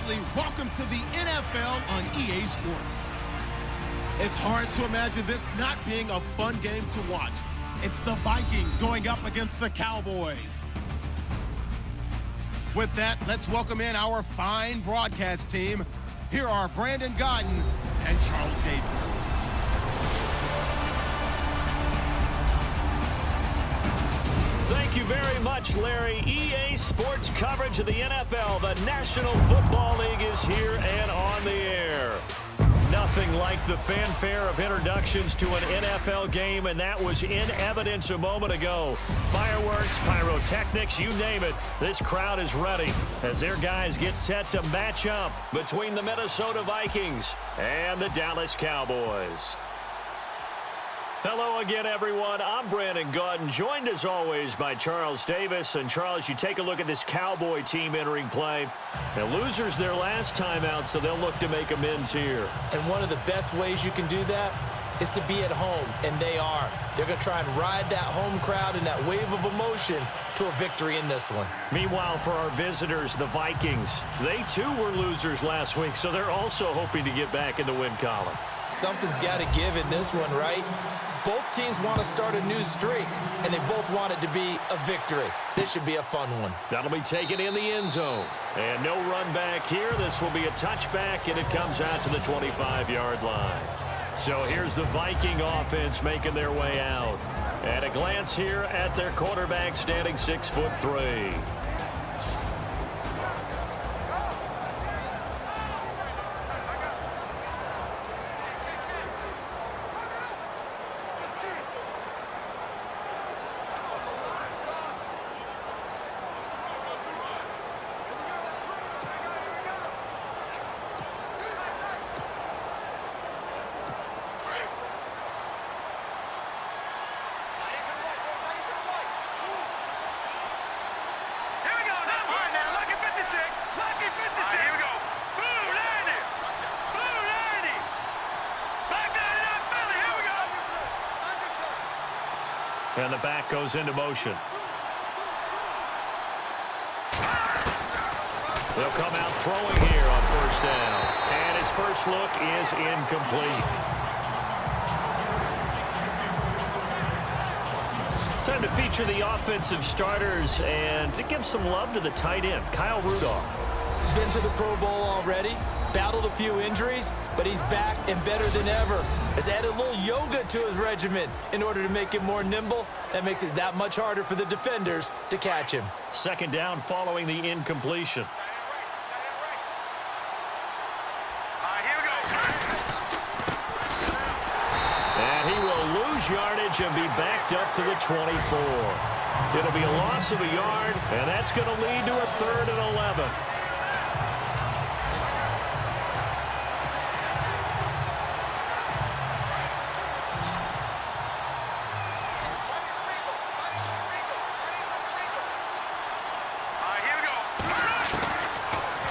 absolutely welcome to the NFL on EA Sports. It's hard to imagine this not being a fun game to watch. It's the Vikings going up against the Cowboys. With that, let's welcome in our fine broadcast team. Here are Brandon Godden and Charles Davis. Thank you very much, Larry. EA Sports coverage of the NFL. The National Football League is here and on the air. Nothing like the fanfare of introductions to an NFL game, and that was in evidence a moment ago. Fireworks, pyrotechnics, you name it. This crowd is ready as their guys get set to match up between the Minnesota Vikings and the Dallas Cowboys. Hello again, everyone. I'm Brandon Godden, joined as always by Charles Davis. And Charles, you take a look at this Cowboy team entering play. Now, losers their last time out, so they'll look to make amends here. And one of the best ways you can do that is to be at home, and they are. They're going to try and ride that home crowd and that wave of emotion to a victory in this one. Meanwhile, for our visitors, the Vikings, they too were losers last week, so they're also hoping to get back in the win column. Something's got to give in this one, right? Both teams want to start a new streak, and they both want it to be a victory. This should be a fun one. That'll be taken in the end zone. And no run back here. This will be a touchback, and it comes out to the 25-yard line. So here's the Viking offense making their way out. At a glance here at their quarterback, standing 6'3". And the back goes into motion. They'll come out throwing here on first down. And his first look is incomplete. Time to feature the offensive starters and to give some love to the tight end, Kyle Rudolph. He's been to the Pro Bowl already, battled a few injuries, but he's back and better than ever. Has added a little yoga to his regimen in order to make him more nimble. That makes it that much harder for the defenders to catch him. Second down following the incompletion. And he will lose yardage and be backed up to the 24. It'll be a loss of a yard, and that's going to lead to a 3rd and 11.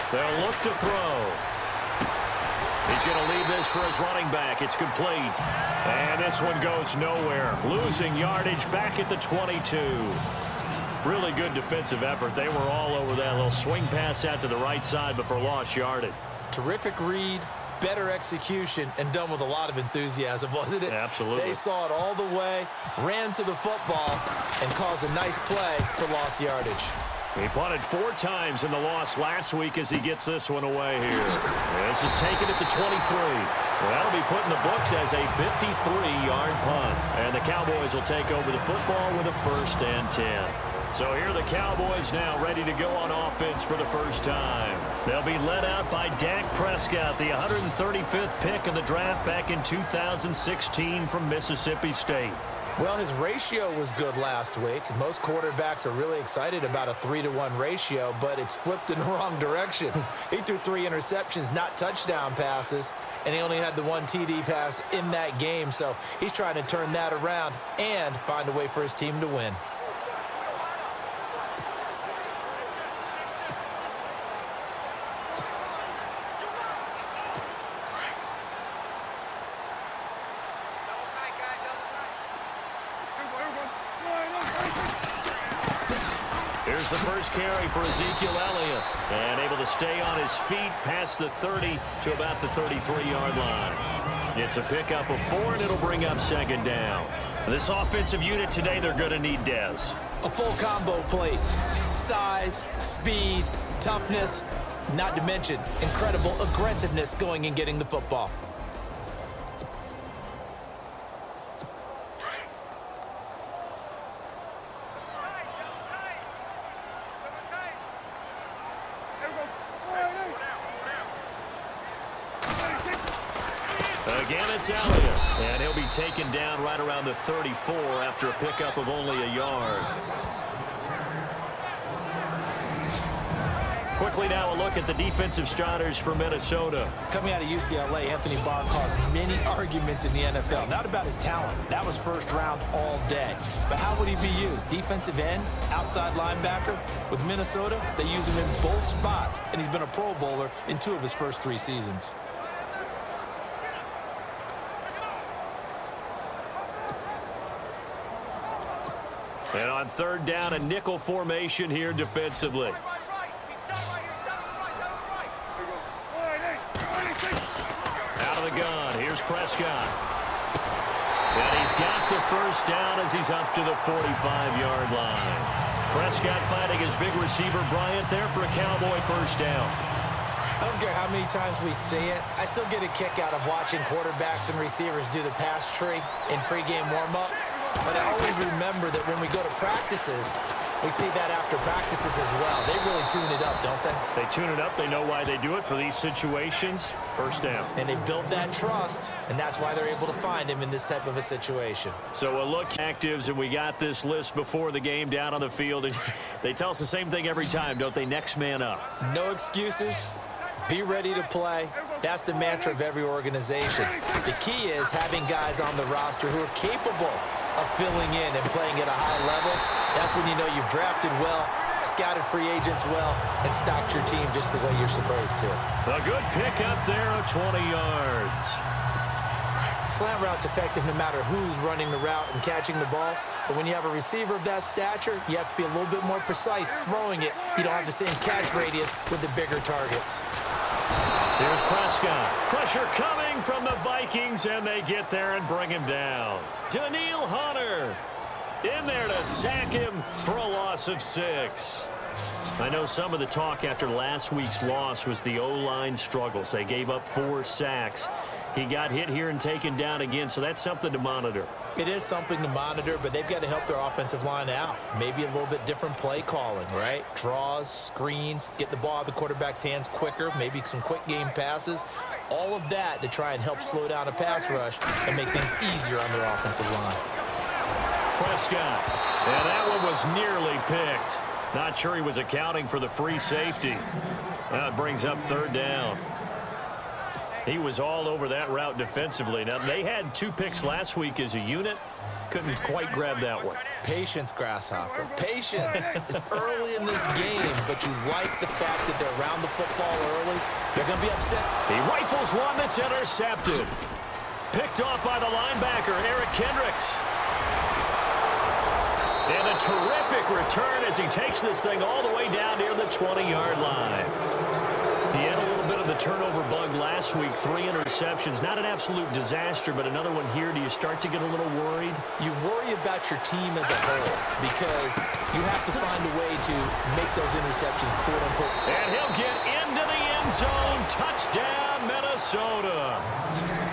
They'll look to throw. He's going to leave this for his running back. It's complete. And this one goes nowhere. Losing yardage back at the 22. Really good defensive effort. They were all over that little swing pass out to the right side before lost yardage. Terrific read, better execution, and done with a lot of enthusiasm, wasn't it? Absolutely. They saw it all the way, ran to the football, and caused a nice play for lost yardage. He punted 4 times in the loss last week as he gets this one away here. This is taken at the 23. Well, that'll be put in the books as a 53-yard punt. And the Cowboys will take over the football with a 1st and 10. So here are the Cowboys now ready to go on offense for the first time. They'll be led out by Dak Prescott, the 135th pick in the draft back in 2016 from Mississippi State. Well, his ratio was good last week. Most quarterbacks are really excited about a 3-to-1 ratio, but it's flipped in the wrong direction. He threw 3 interceptions, not touchdown passes, and he only had the 1 TD pass in that game. So he's trying to turn that around and find a way for his team to win. Here's the first carry for Ezekiel Elliott. And able to stay on his feet past the 30 to about the 33-yard line. It's a pickup of 4, and it'll bring up second down. This offensive unit today, they're going to need Dez. A full combo plate. Size, speed, toughness, not to mention incredible aggressiveness going and getting the football. Again, it's Elliott, and he'll be taken down right around the 34 after a pickup of only a yard. Quickly now, a look at the defensive starters for Minnesota. Coming out of UCLA, Anthony Barr caused many arguments in the NFL. Not about his talent. That was first round all day. But how would he be used? Defensive end, outside linebacker? With Minnesota, they use him in both spots, and he's been a Pro Bowler in 2 of his first 3 seasons. And on third down, a nickel formation here defensively. Out of the gun, here's Prescott. And he's got the first down as he's up to the 45-yard line. Prescott finding his big receiver, Bryant, there for a Cowboy first down. I don't care how many times we see it. I still get a kick out of watching quarterbacks and receivers do the pass tree in pregame warm-up. But I always remember that when we go to practices, we see that after practices as well. They really tune it up, don't they? They tune it up. They know why they do it for these situations. First down. And they build that trust, and that's why they're able to find him in this type of a situation. So a look at actives, and we got this list before the game down on the field. And they tell us the same thing every time, don't they? Next man up. No excuses. Be ready to play. That's the mantra of every organization. The key is having guys on the roster who are capable of filling in and playing at a high level. That's when you know you've drafted well, scouted free agents well, and stocked your team just the way you're supposed to. A good pickup there of 20 yards. Slant route's effective no matter who's running the route and catching the ball. But when you have a receiver of that stature, you have to be a little bit more precise throwing it. You don't have the same catch radius with the bigger targets. Here's Prescott. Pressure coming from the Vikings, and they get there and bring him down. Daniil Hunter in there to sack him for a loss of 6. I know some of the talk after last week's loss was the O-line struggles. They gave up 4 sacks. He got hit here and taken down again, so that's something to monitor. It is something to monitor, but they've got to help their offensive line out. Maybe a little bit different play calling, right? Draws, screens, get the ball out of the quarterback's hands quicker, maybe some quick game passes. All of that to try and help slow down a pass rush and make things easier on their offensive line. Prescott, and that one was nearly picked. Not sure he was accounting for the free safety. That brings up third down. He was all over that route defensively. Now, they had 2 picks last week as a unit. Couldn't quite grab that one. Patience, Grasshopper. Patience is early in this game, but you like the fact that they're around the football early. They're going to be upset. He rifles one that's intercepted. Picked off by the linebacker, Eric Kendricks. And a terrific return as he takes this thing all the way down near the 20-yard line. He had a little bit of the turnover bug last week, 3 interceptions. Not an absolute disaster, but another one here. Do you start to get a little worried? You worry about your team as a whole because you have to find a way to make those interceptions, quote unquote. And he'll get into the end zone. Touchdown, Minnesota.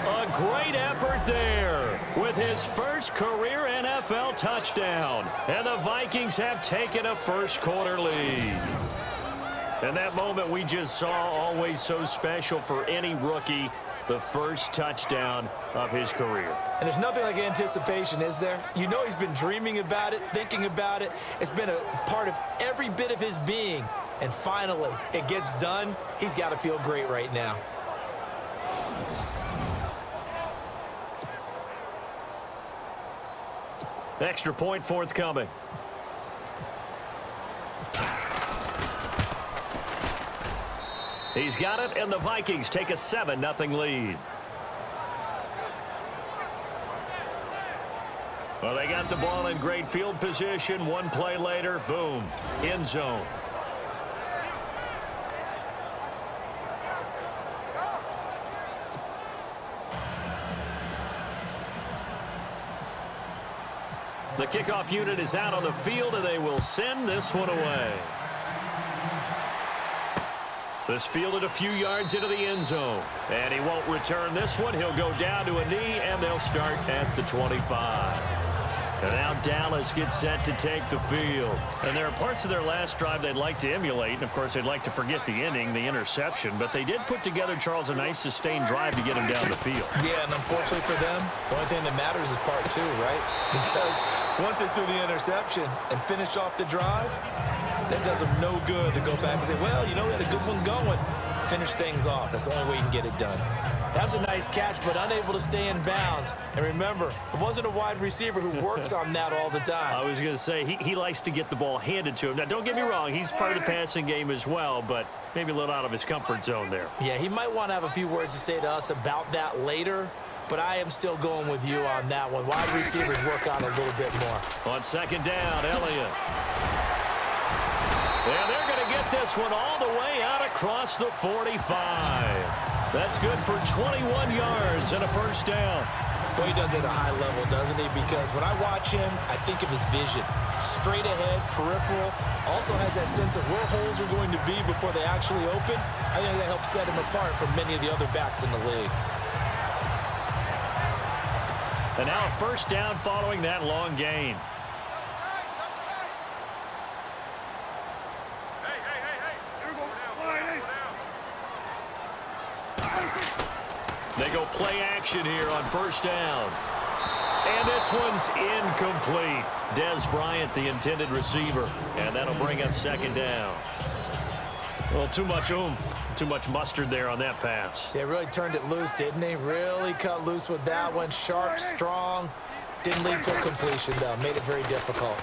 A great effort there with his first career NFL touchdown. And the Vikings have taken a first-quarter lead. And that moment we just saw, always so special for any rookie, the first touchdown of his career. And there's nothing like anticipation, is there? You know he's been dreaming about it, thinking about it. It's been a part of every bit of his being. And finally, it gets done. He's got to feel great right now. Extra point forthcoming. He's got it, and the Vikings take a 7-0 lead. Well, they got the ball in great field position. One play later, boom, end zone. The kickoff unit is out on the field, and they will send this one away. This fielded a few yards into the end zone. And he won't return this one. He'll go down to a knee, and they'll start at the 25. And now Dallas gets set to take the field. And there are parts of their last drive they'd like to emulate. And, of course, they'd like to forget the inning, the interception. But they did put together, Charles, a nice sustained drive to get him down the field. Yeah, and unfortunately for them, the only thing that matters is part two, right? Because once they threw the interception and finished off the drive, that does them no good to go back and say, well, you know, we had a good one going. Finish things off. That's the only way you can get it done. That was a nice catch, but unable to stay in bounds. And remember, it wasn't a wide receiver who works on that all the time. I was going to say, he likes to get the ball handed to him. Now, don't get me wrong. He's part of the passing game as well, but maybe a little out of his comfort zone there. Yeah, he might want to have a few words to say to us about that later, but I am still going with you on that one. Wide receivers work on it a little bit more. On second down, Elliott. And they're going to get this one all the way out across the 45. That's good for 21 yards and a first down. Boy, he does it at a high level, doesn't he? Because when I watch him, I think of his vision. Straight ahead, peripheral. Also has that sense of where holes are going to be before they actually open. I think that helps set him apart from many of the other backs in the league. And now a first down following that long gain. They go play action here on first down. And this one's incomplete. Dez Bryant, the intended receiver. And that'll bring up second down. Well, too much oomph, too much mustard there on that pass. Yeah, really turned it loose, didn't he? Really cut loose with that one. Sharp, strong. Didn't lead to a completion, though. Made it very difficult.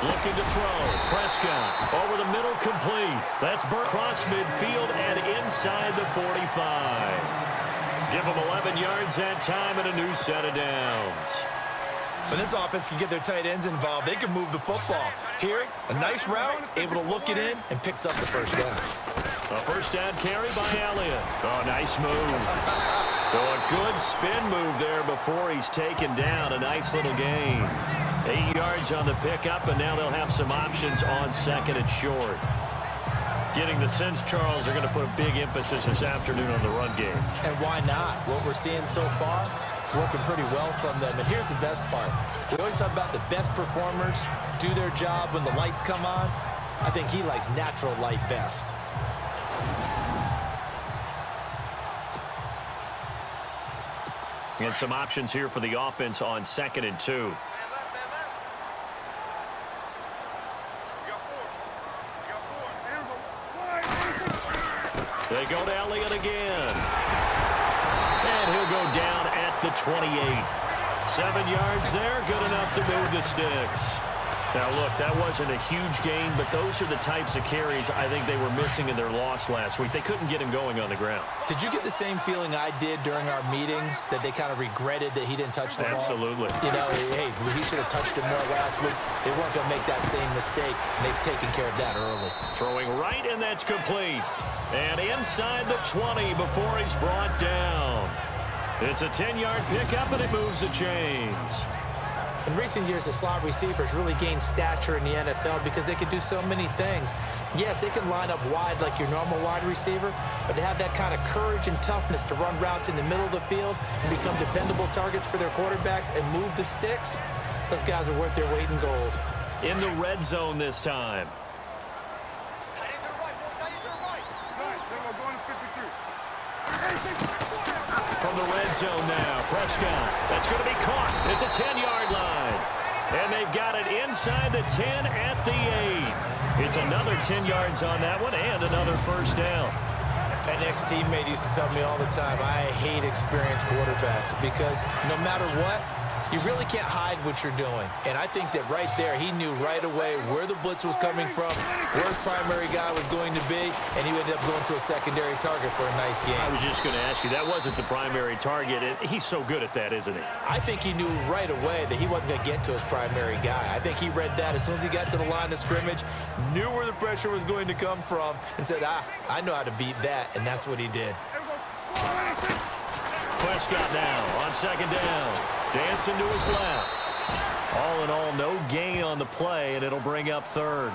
Looking to throw. Prescott over the middle, complete. That's Burt across midfield and inside the 45. Give them 11 yards that time and a new set of downs. When this offense can get their tight ends involved, they can move the football. Here, a nice route, able to look it in, and picks up the first down. A first down carry by Elliott. Oh, nice move. So a good spin move there before he's taken down. A nice little gain. 8 yards on the pickup, and now they'll have some options on second and short. Getting the sense, Charles, are going to put a big emphasis this afternoon on the run game. And why not? What we're seeing so far, working pretty well from them. And here's the best part. We always talk about the best performers do their job when the lights come on. I think he likes natural light best. And some options here for the offense on second and 2. They go to Elliott again. And he'll go down at the 28. 7 yards there, good enough to move the sticks. Now, look, that wasn't a huge gain, but those are the types of carries I think they were missing in their loss last week. They couldn't get him going on the ground. Did you get the same feeling I did during our meetings, that they kind of regretted that he didn't touch the ball? Absolutely. You know, hey, he should have touched it more last week. They weren't going to make that same mistake, and they've taken care of that early. Throwing right, and that's complete. And inside the 20 before he's brought down. It's a 10-yard pickup, and it moves the chains. In recent years, the slot receivers really gained stature in the NFL because they can do so many things. Yes, they can line up wide like your normal wide receiver, but to have that kind of courage and toughness to run routes in the middle of the field and become dependable targets for their quarterbacks and move the sticks, those guys are worth their weight in gold. In the red zone this time. From the red zone now, Prescott. That's going to be caught at the 10-yard line. And they've got it inside the 10 at the 8. It's another 10 yards on that one and another first down. An ex-teammate used to tell me all the time, I hate experienced quarterbacks because no matter what, You really can't hide what you're doing. And I think that right there, he knew right away where the blitz was coming from, where his primary guy was going to be, and he ended up going to a secondary target for a nice game. I was just going to ask you, that wasn't the primary target. He's so good at that, isn't he? I think he knew right away that he wasn't going to get to his primary guy. I think he read that as soon as he got to the line of scrimmage, knew where the pressure was going to come from, and said, I know how to beat that, and that's what he did. Prescott now on second down. Dancing to his left. All in all, no gain on the play, and it'll bring up third.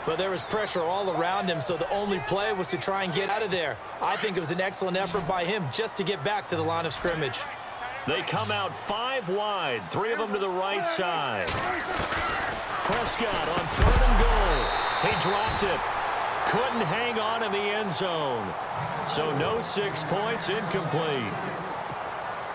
Well, there was pressure all around him, so the only play was to try and get out of there. I think it was an excellent effort by him just to get back to the line of scrimmage. They come out 5 wide, 3 of them to the right side. Prescott on third and goal. He dropped it. Couldn't hang on in the end zone. So no 6 points, incomplete.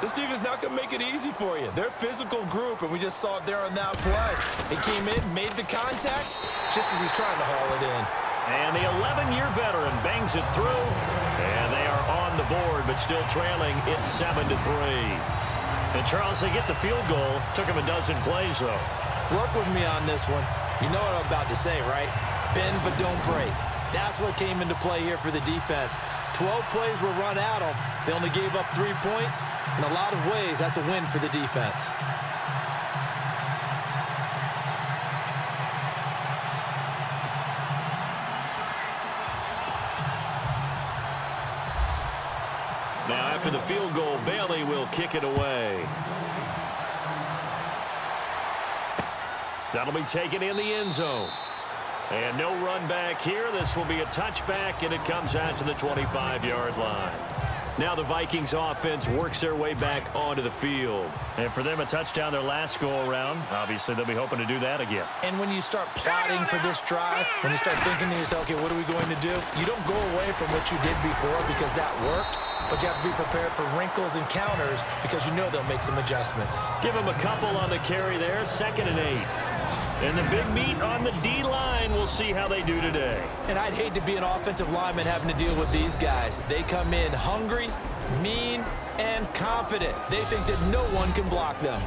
This team is not going to make it easy for you. They're a physical group, and we just saw it there on that play. He came in, made the contact, just as he's trying to haul it in. And the 11-year veteran bangs it through, and they are on the board, but still trailing. It's 7-3. And, Charles, they get the field goal. Took him a dozen plays, though. Work with me on this one. You know what I'm about to say, right? Bend but don't break. That's what came into play here for the defense. 12 plays were run at them. They only gave up 3 points. In a lot of ways, that's a win for the defense. Now, after the field goal, Bailey will kick it away. That'll be taken in the end zone. And no run back here. This will be a touchback, and it comes out to the 25-yard line. Now the Vikings offense works their way back onto the field. And for them, a touchdown their last go-around. Obviously, they'll be hoping to do that again. And when you start plotting for this drive, when you start thinking to yourself, okay, what are we going to do? You don't go away from what you did before because that worked. But you have to be prepared for wrinkles and counters because you know they'll make some adjustments. Give them a couple on the carry there. 2nd and 8. And the big meat on the D-line. We'll see how they do today. And I'd hate to be an offensive lineman having to deal with these guys. They come in hungry, mean, and confident. They think that no one can block them.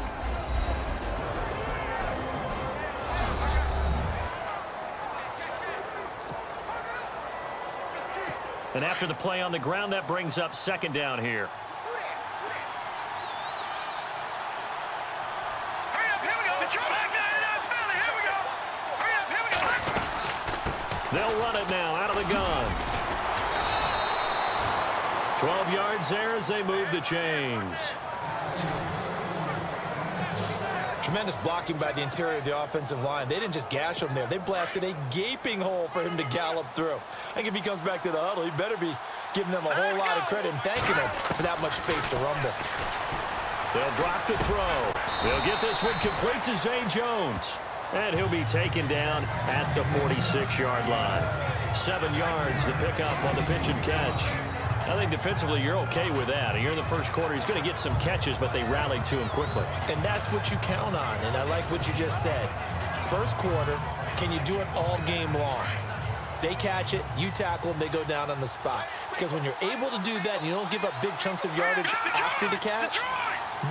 And after the play on the ground, that brings up 2nd down here. They'll run it now out of the gun. 12 yards there as they move the chains. Tremendous blocking by the interior of the offensive line. They didn't just gash him there. They blasted a gaping hole for him to gallop through. I think if he comes back to the huddle, he better be giving them a whole lot of credit and thanking them for that much space to rumble. They'll drop to throw. They'll get this one complete to Zay Jones. And he'll be taken down at the 46-yard line. 7 yards, the pickup on the pitch and catch. I think defensively you're okay with that. Here in the first quarter, he's going to get some catches, but they rallied to him quickly. And that's what you count on, and I like what you just said. First quarter, can you do it all game long? They catch it, you tackle them, they go down on the spot. Because when you're able to do that and you don't give up big chunks of yardage after the catch,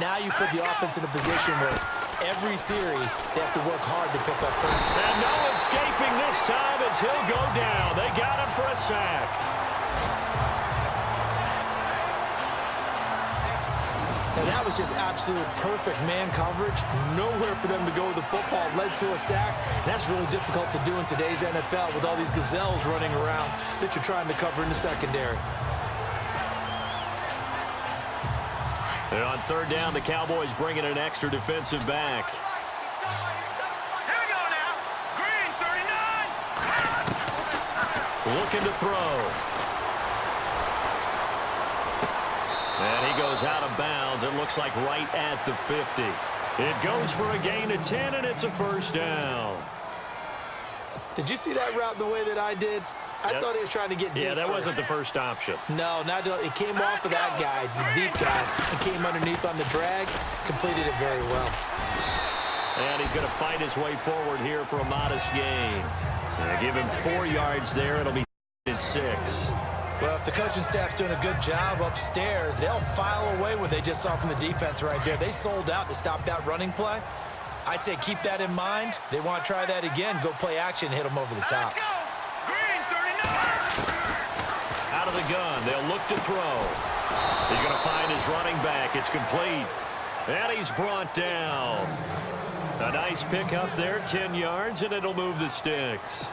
now you put the offense in a position where every series they have to work hard to pick up first. And no escaping this time as he'll go down. They got him for a sack. And that was just absolute perfect man coverage. Nowhere for them to go with the football. Led to a sack. And that's really difficult to do in today's NFL with all these gazelles running around that you're trying to cover in the secondary. And on 3rd down, the Cowboys bring in an extra defensive back. Here we go now. Green, 39. Looking to throw. And he goes out of bounds. It looks like right at the 50. It goes for a gain of 10, and it's a 1st down. Did you see that route the way that I did? I thought he was trying to get deep. Yeah, that first. wasn't the first option. No, it came off of that guy, the deep guy, and came underneath on the drag, completed it very well. And he's going to fight his way forward here for a modest gain. Give him 4 yards there. It'll be 6. Well, if the coaching staff's doing a good job upstairs, they'll file away what they just saw from the defense right there. They sold out to stop that running play. I'd say keep that in mind. They want to try that again. Go play action and hit them over the top. Let's go. Green, 39. Out of the gun, they'll look to throw. He's going to find his running back. It's complete. And he's brought down. A nice pick up there, 10 yards, and it'll move the sticks.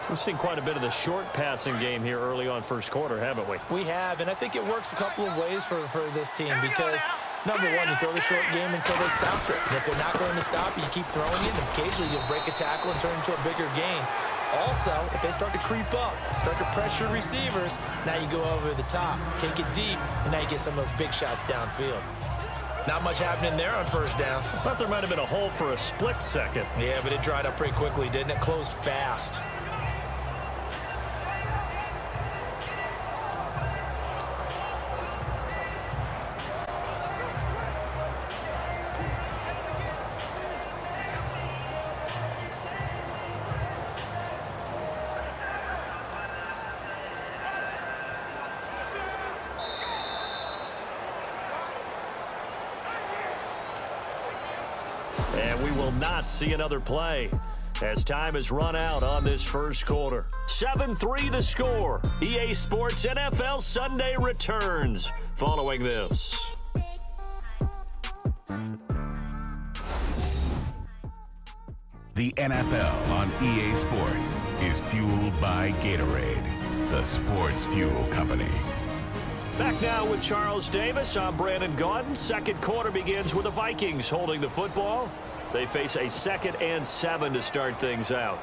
We've seen quite a bit of the short passing game here early on first quarter, haven't we? We have, and I think it works a couple of ways for this team because, number one, you throw the short game until they stop it. And if they're not going to stop it, you keep throwing it, and occasionally you'll break a tackle and turn it into a bigger gain. Also, if they start to creep up, start to pressure receivers, now you go over the top, take it deep, and now you get some of those big shots downfield. Not much happening there on first down. I thought there might have been a hole for a split second. Yeah, but it dried up pretty quickly, didn't it? Closed fast. And we will not see another play as time has run out on this first quarter. 7-3 the score. EA Sports NFL Sunday returns following this. The NFL on EA Sports is fueled by Gatorade, the sports fuel company. Back now with Charles Davis. I'm Brandon Gaudin. Second quarter begins with the Vikings holding the football. They face a 2nd and 7 to start things out.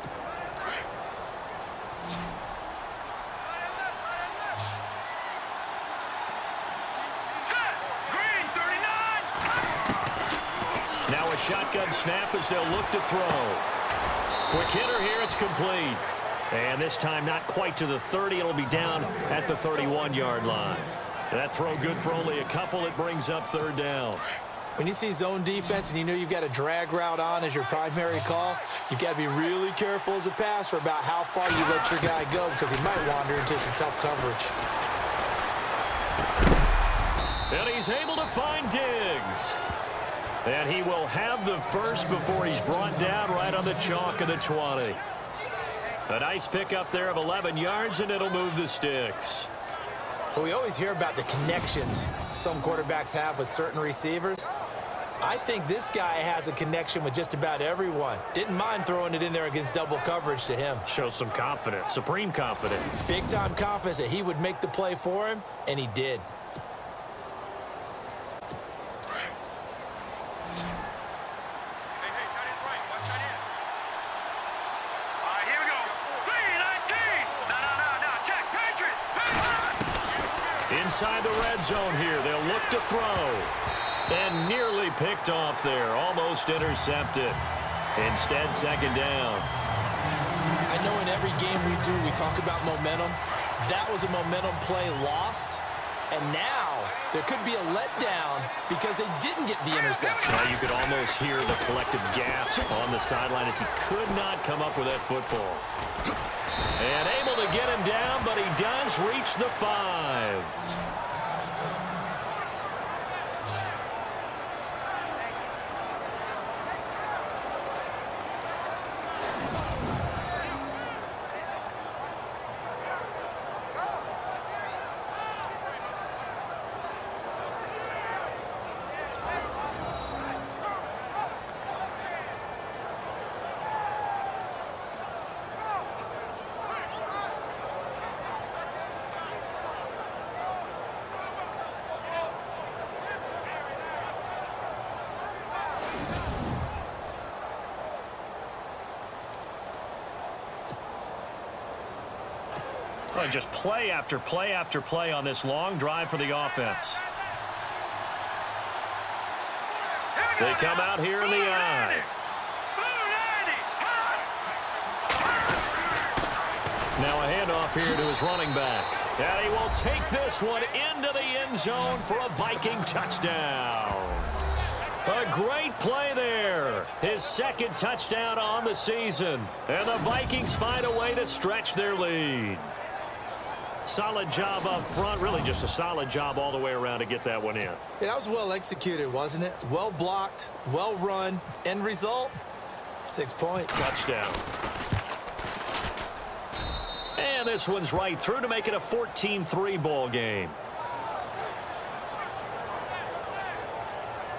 Set. Green, 39. Now a shotgun snap as they'll look to throw. Quick hitter here. It's complete. And this time not quite to the 30. It'll be down at the 31-yard line. That throw good for only a couple. It brings up third down. When you see zone defense and you know you've got a drag route on as your primary call, you've got to be really careful as a passer about how far you let your guy go because he might wander into some tough coverage. And he's able to find Diggs. And he will have the first before he's brought down right on the chalk of the 20. A nice pickup there of 11 yards, and it'll move the sticks. Well, we always hear about the connections some quarterbacks have with certain receivers. I think this guy has a connection with just about everyone. Didn't mind throwing it in there against double coverage to him. Shows some confidence, supreme confidence. Big-time confidence that he would make the play for him, and he did. Here we go. 3-19. No. Check. Patriot. Inside the red zone here, they'll look to throw. And nearly picked off there, almost intercepted. Instead, second down. I know in every game we do, we talk about momentum. That was a momentum play lost. And now there could be a letdown because they didn't get the interception. Now you could almost hear the collective gasp on the sideline as he could not come up with that football. And able to get him down, but he does reach the 5. And just play after play after play on this long drive for the offense. They come out here in the eye. Now a handoff here to his running back. And he will take this one into the end zone for a Viking touchdown. A great play there. His second touchdown on the season. And the Vikings find a way to stretch their lead. Solid job up front. Really just a solid job all the way around to get that one in. Yeah, that was well executed, wasn't it? Well blocked, well run. End result, 6 points. Touchdown. And this one's right through to make it a 14-3 ball game.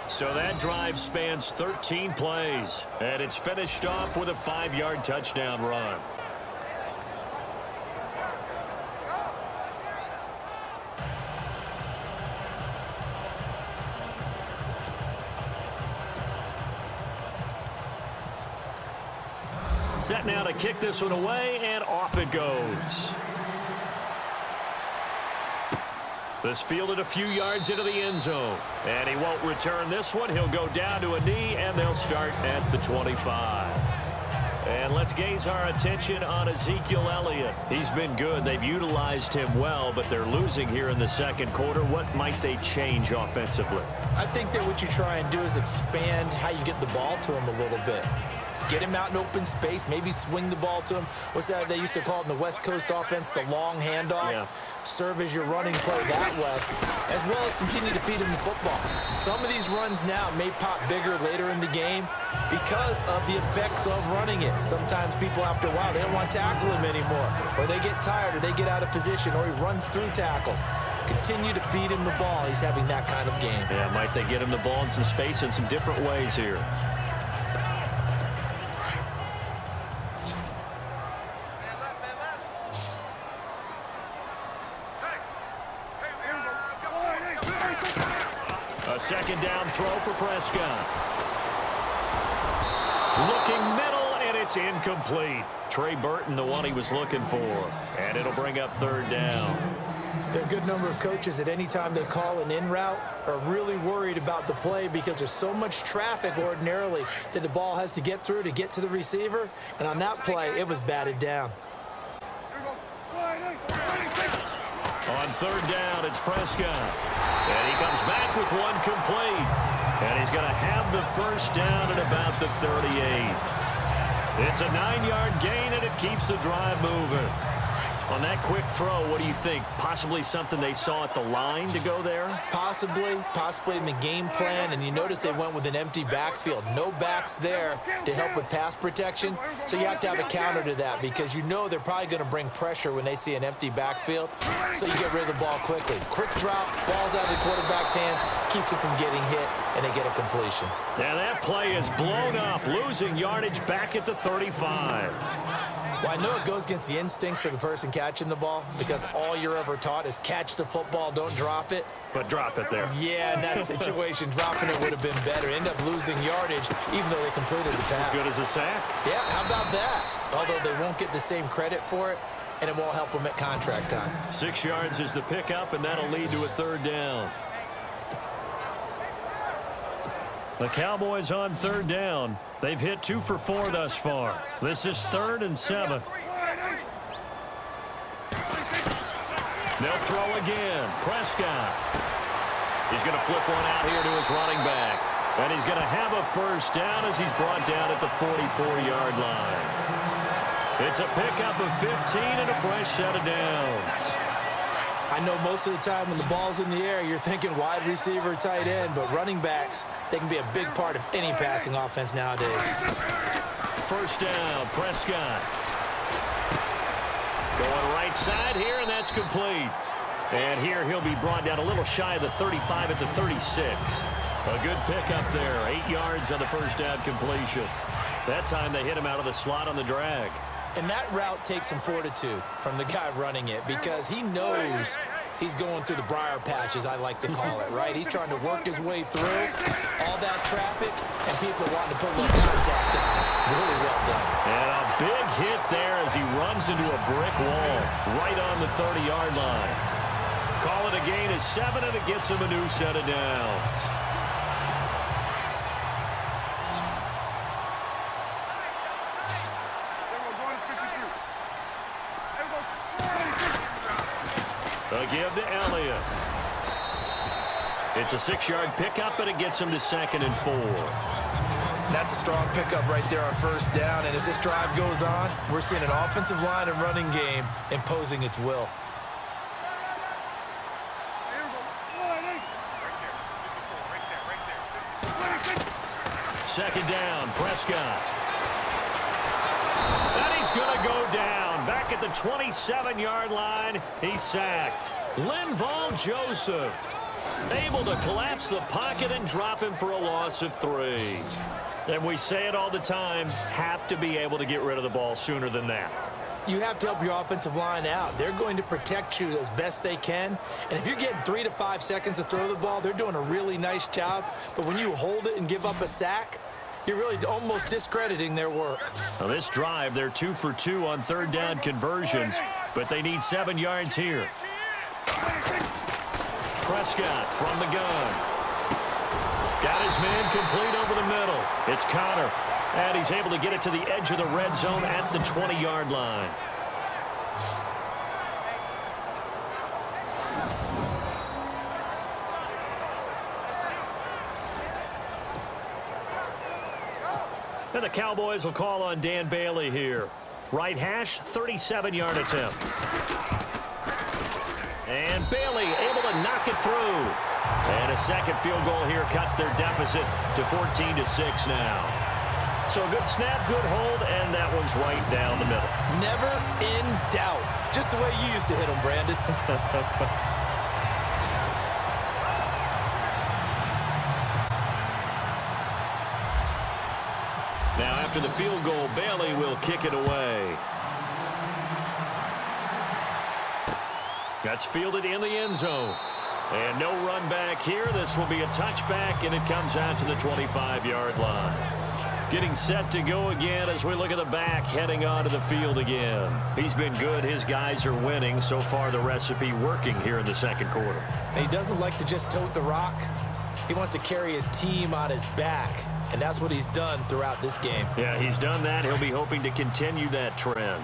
So that drive spans 13 plays, and it's finished off with a 5-yard touchdown run. Set now to kick this one away, and off it goes. This fielded a few yards into the end zone. And he won't return this one. He'll go down to a knee, and they'll start at the 25. And let's gaze our attention on Ezekiel Elliott. He's been good. They've utilized him well, but they're losing here in the second quarter. What might they change offensively? I think that what you try and do is expand how you get the ball to him a little bit. Get him out in open space, maybe swing the ball to him. What's that they used to call it in the West Coast offense, the long handoff? Yeah. Serve as your running play that way, as well as continue to feed him the football. Some of these runs now may pop bigger later in the game because of the effects of running it. Sometimes people, after a while, they don't want to tackle him anymore, or they get tired, or they get out of position, or he runs through tackles. Continue to feed him the ball. He's having that kind of game. Yeah, might they get him the ball in some space in some different ways here. A second down throw for Prescott. Looking middle, and it's incomplete. Trey Burton, the one he was looking for. And it'll bring up third down. There are a good number of coaches at any time they call an in route are really worried about the play because there's so much traffic ordinarily that the ball has to get through to get to the receiver. And on that play, it was batted down. On third down, it's Prescott. And he comes back with one complete. And he's going to have the first down at about the 38. It's a 9-yard gain, and it keeps the drive moving. On that quick throw, what do you think? Possibly something they saw at the line to go there? Possibly in the game plan. And you notice they went with an empty backfield. No backs there to help with pass protection. So you have to have a counter to that because you know they're probably going to bring pressure when they see an empty backfield. So you get rid of the ball quickly. Quick drop, ball's out of the quarterback's hands, keeps it from getting hit, and they get a completion. Now that play is blown up, losing yardage back at the 35. Well, I know it goes against the instincts of the person catching the ball because all you're ever taught is catch the football, don't drop it. But drop it there. Yeah, in that situation, dropping it would have been better. End up losing yardage even though they completed the pass. As good as a sack. Yeah, how about that? Although they won't get the same credit for it, and it won't help them at contract time. 6 yards is the pickup, and that'll lead to a third down. The Cowboys on third down. They've hit 2 for 4 thus far. This is 3rd and 7. They'll throw again. Prescott. He's going to flip one out here to his running back. And he's going to have a first down as he's brought down at the 44-yard line. It's a pickup of 15 and a fresh set of downs. I know most of the time when the ball's in the air, you're thinking wide receiver, tight end, but running backs, they can be a big part of any passing offense nowadays. First down, Prescott. Going right side here, and that's complete. And here he'll be brought down a little shy of the 35 at the 36. A good pickup there, 8 yards on the first down completion. That time they hit him out of the slot on the drag. And that route takes some fortitude from the guy running it because he knows he's going through the briar patch, as I like to call it, right? He's trying to work his way through all that traffic, and people are wanting to put a little contact on it. Really well done. And a big hit there as he runs into a brick wall right on the 30-yard line. Call it a gain of 7, and it gets him a new set of downs. A give to Elliott. It's a 6-yard pickup, and it gets him to 2nd and 4. That's a strong pickup right there on first down. And as this drive goes on, we're seeing an offensive line and running game imposing its will. Second down, Prescott. And he's going to go down. Back at the 27-yard line, he's sacked. Linval Joseph able to collapse the pocket and drop him for a loss of 3. And we say it all the time, have to be able to get rid of the ball sooner than that. You have to help your offensive line out. They're going to protect you as best they can. And if you're getting 3 to 5 seconds to throw the ball, they're doing a really nice job. But when you hold it and give up a sack, you're really almost discrediting their work. Now this drive, they're 2 for 2 on third down conversions, but they need 7 yards here. Prescott from the gun. Got his man complete over the middle. It's Connor, and he's able to get it to the edge of the red zone at the 20-yard line. And the Cowboys will call on Dan Bailey here. Right hash, 37-yard attempt. And Bailey able to knock it through. And a second field goal here cuts their deficit to 14-6 now. So a good snap, good hold, and that one's right down the middle. Never in doubt. Just the way you used to hit them, Brandon. Now after the field goal, Bailey will kick it away. That's fielded in the end zone. And no run back here. This will be a touchback, and it comes out to the 25-yard line. Getting set to go again as we look at the back heading onto the field again. He's been good. His guys are winning. So far, the recipe working here in the second quarter. He doesn't like to just tote the rock. He wants to carry his team on his back, and that's what he's done throughout this game. Yeah, he's done that. He'll be hoping to continue that trend.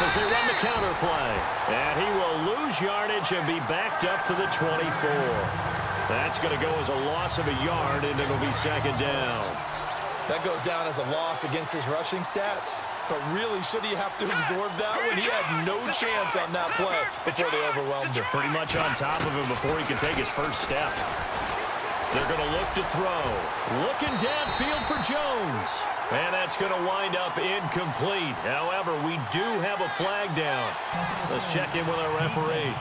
As they run the counter play. And he will lose yardage and be backed up to the 24. That's going to go as a loss of a yard, and it'll be second down. That goes down as a loss against his rushing stats. But really, should he have to absorb that one? He had no chance on that play before they overwhelmed him. Pretty much on top of him before he can take his first step. They're going to look to throw. Looking downfield for Jones. And that's going to wind up incomplete. However, we do have a flag down. Let's check in with our referee.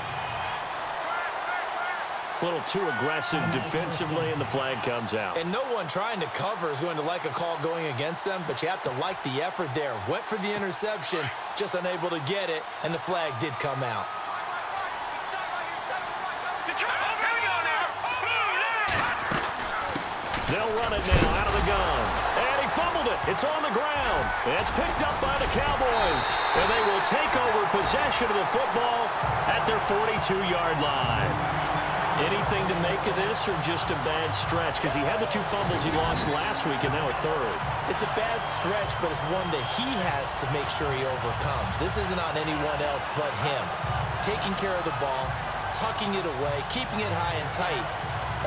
A little too aggressive defensively, and the flag comes out. And no one trying to cover is going to like a call going against them, but you have to like the effort there. Went for the interception, just unable to get it, and the flag did come out. They'll run it now out of the gun. And he fumbled it. It's on the ground. It's picked up by the Cowboys. And they will take over possession of the football at their 42-yard line. Anything to make of this, or just a bad stretch? Because he had the 2 fumbles he lost last week, and now a third. It's a bad stretch, but it's one that he has to make sure he overcomes. This isn't on anyone else but him. Taking care of the ball, tucking it away, keeping it high and tight.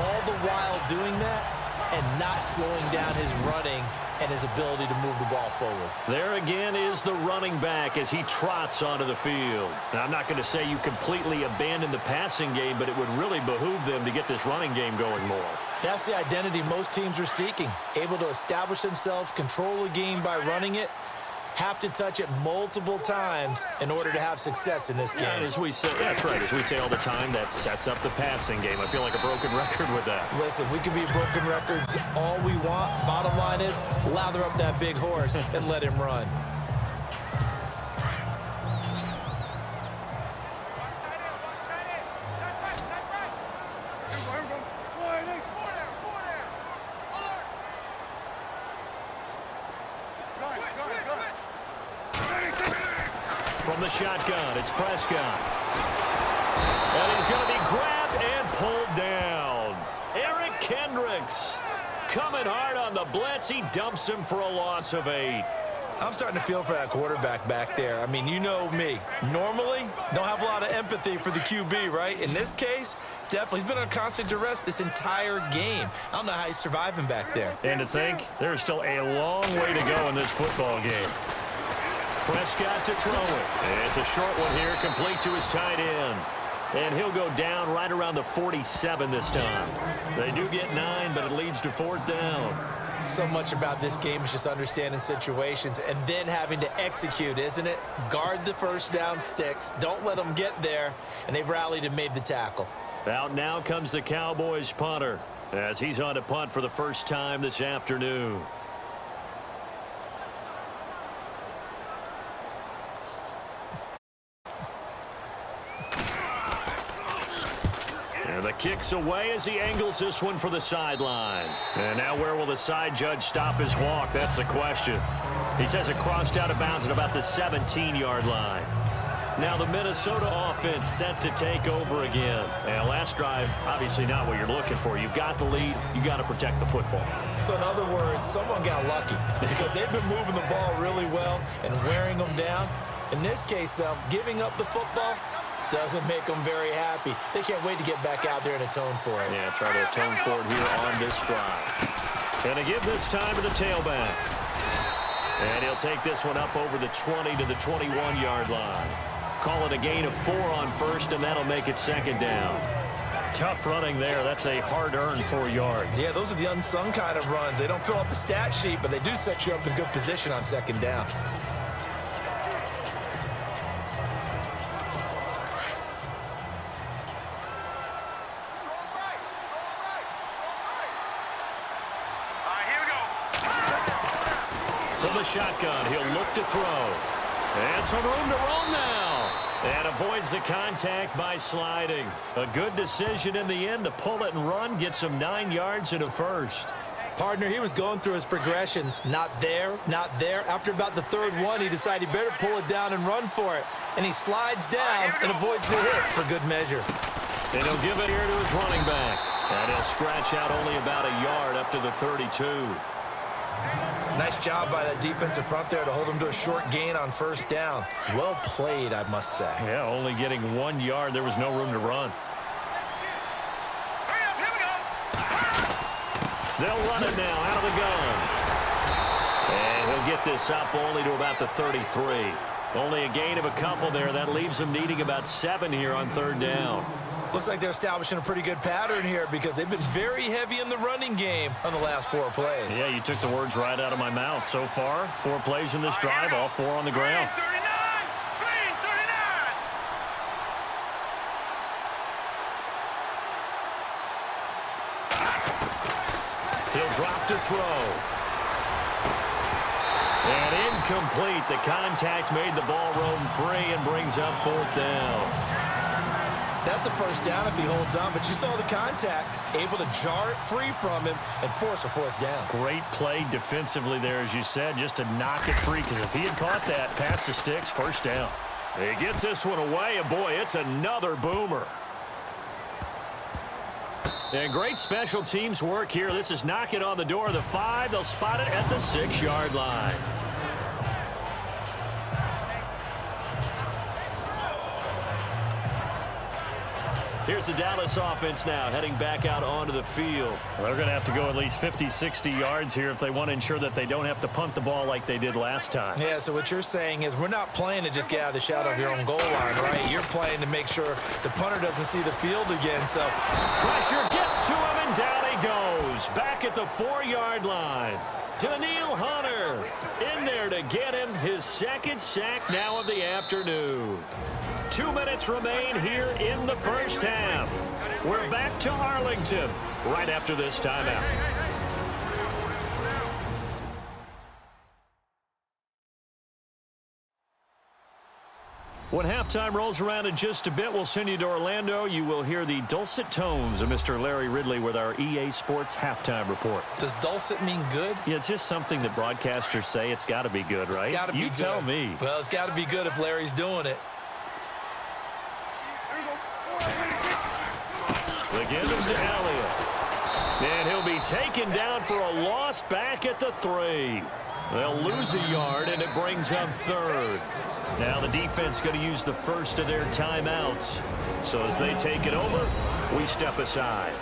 All the while doing that, and not slowing down his running and his ability to move the ball forward. There again is the running back as he trots onto the field. Now, I'm not going to say you completely abandon the passing game, but it would really behoove them to get this running game going more. That's the identity most teams are seeking. Able to establish themselves, control the game by running it, have to touch it multiple times in order to have success in this game. Yeah, as we say, that's right. As we say all the time, that sets up the passing game. I feel like a broken record with that. Listen, we can be broken records all we want. Bottom line is, lather up that big horse and let him run. From the shotgun, it's Prescott. And he's going to be grabbed and pulled down. Eric Kendricks coming hard on the blitz. He dumps him for a loss of 8. I'm starting to feel for that quarterback back there. I mean, you know me. Normally, don't have a lot of empathy for the QB, right? In this case, definitely. He's been on constant duress this entire game. I don't know how he's surviving back there. And to think, there's still a long way to go in this football game. Prescott to throw it. It's a short one here, complete to his tight end. And he'll go down right around the 47 this time. They do get 9, but it leads to 4th down. So much about this game is just understanding situations and then having to execute, isn't it? Guard the first down sticks. Don't let them get there. And they've rallied and made the tackle. Out now comes the Cowboys punter as he's on to punt for the first time this afternoon. And the kick's away as he angles this one for the sideline. And now where will the side judge stop his walk? That's the question. He says it crossed out of bounds at about the 17-yard line. Now the Minnesota offense set to take over again. And last drive, obviously not what you're looking for. You've got the lead. You got to protect the football. So in other words, someone got lucky because they've been moving the ball really well and wearing them down. In this case, though, giving up the football doesn't make them very happy. They can't wait to get back out there and atone for it. Yeah, try to atone for it here on this drive. And to give this time to the tailback. And he'll take this one up over the 20 to the 21-yard line. Call it a gain of 4 on first, and that'll make it 2nd down. Tough running there. That's a hard-earned 4 yards. Yeah, those are the unsung kind of runs. They don't fill up the stat sheet, but they do set you up in good position on 2nd down. From the shotgun, he'll look to throw. And some room to roll now. And avoids the contact by sliding. A good decision in the end to pull it and run. Gets him 9 yards and a first. Partner, he was going through his progressions. Not there, not there. After about the 3rd one, he decided he better pull it down and run for it. And he slides down and avoids the hit for good measure. And he'll give it here to his running back. And he'll scratch out only about a yard up to the 32. Nice job by that defensive front there to hold him to a short gain on 1st down. Well played, I must say. Yeah, only getting 1 yard. There was no room to run. They'll run it now out of the gun. And he'll get this up only to about the 33. Only a gain of a couple there. That leaves him needing about 7 here on 3rd down. Looks like they're establishing a pretty good pattern here because they've been very heavy in the running game on the last 4 plays. Yeah, you took the words right out of my mouth. So far, 4 plays in this drive, all 4 on the ground. He'll drop to throw. And incomplete. The contact made the ball roam free and brings up 4th down. That's a 1st down if he holds on, but you saw the contact, able to jar it free from him and force a 4th down. Great play defensively there, as you said, just to knock it free, because if he had caught that, past the sticks, 1st down. He gets this one away, and boy, it's another boomer. And great special teams work here. This is knocking on the door of the 5. They'll spot it at the 6-yard line. Here's the Dallas offense now, heading back out onto the field. Well, they're going to have to go at least 50, 60 yards here if they want to ensure that they don't have to punt the ball like they did last time. Yeah, so what you're saying is we're not playing to just get out of the shadow of your own goal line, right? You're playing to make sure the punter doesn't see the field again, so. Pressure gets to him, and down he goes. Back at the 4-yard line. Daniil Hunter in there to get him his 2nd sack now of the afternoon. 2 minutes remain here in the first half. We're back to Arlington right after this timeout. When halftime rolls around in just a bit, we'll send you to Orlando. You will hear the dulcet tones of Mr. Larry Ridley with our EA Sports halftime report. Does dulcet mean good? Yeah, it's just something that broadcasters say. It's got to be good, right? It's got to be good. You tell me. Well, it's got to be good if Larry's doing it. The give is to Elliott. And he'll be taken down for a loss back at the 3. They'll lose a yard, and it brings up 3rd. Now the defense going to use the first of their timeouts. So as they take it over, we step aside.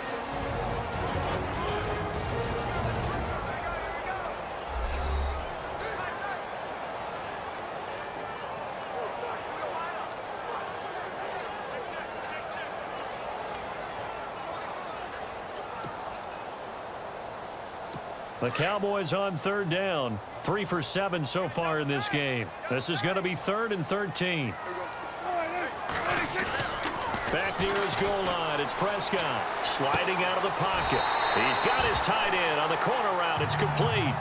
The Cowboys on third down. 3 for 7 so far in this game. This is going to be 3rd and 13. Back near his goal line, it's Prescott. Sliding out of the pocket. He's got his tight end on the corner route. It's complete.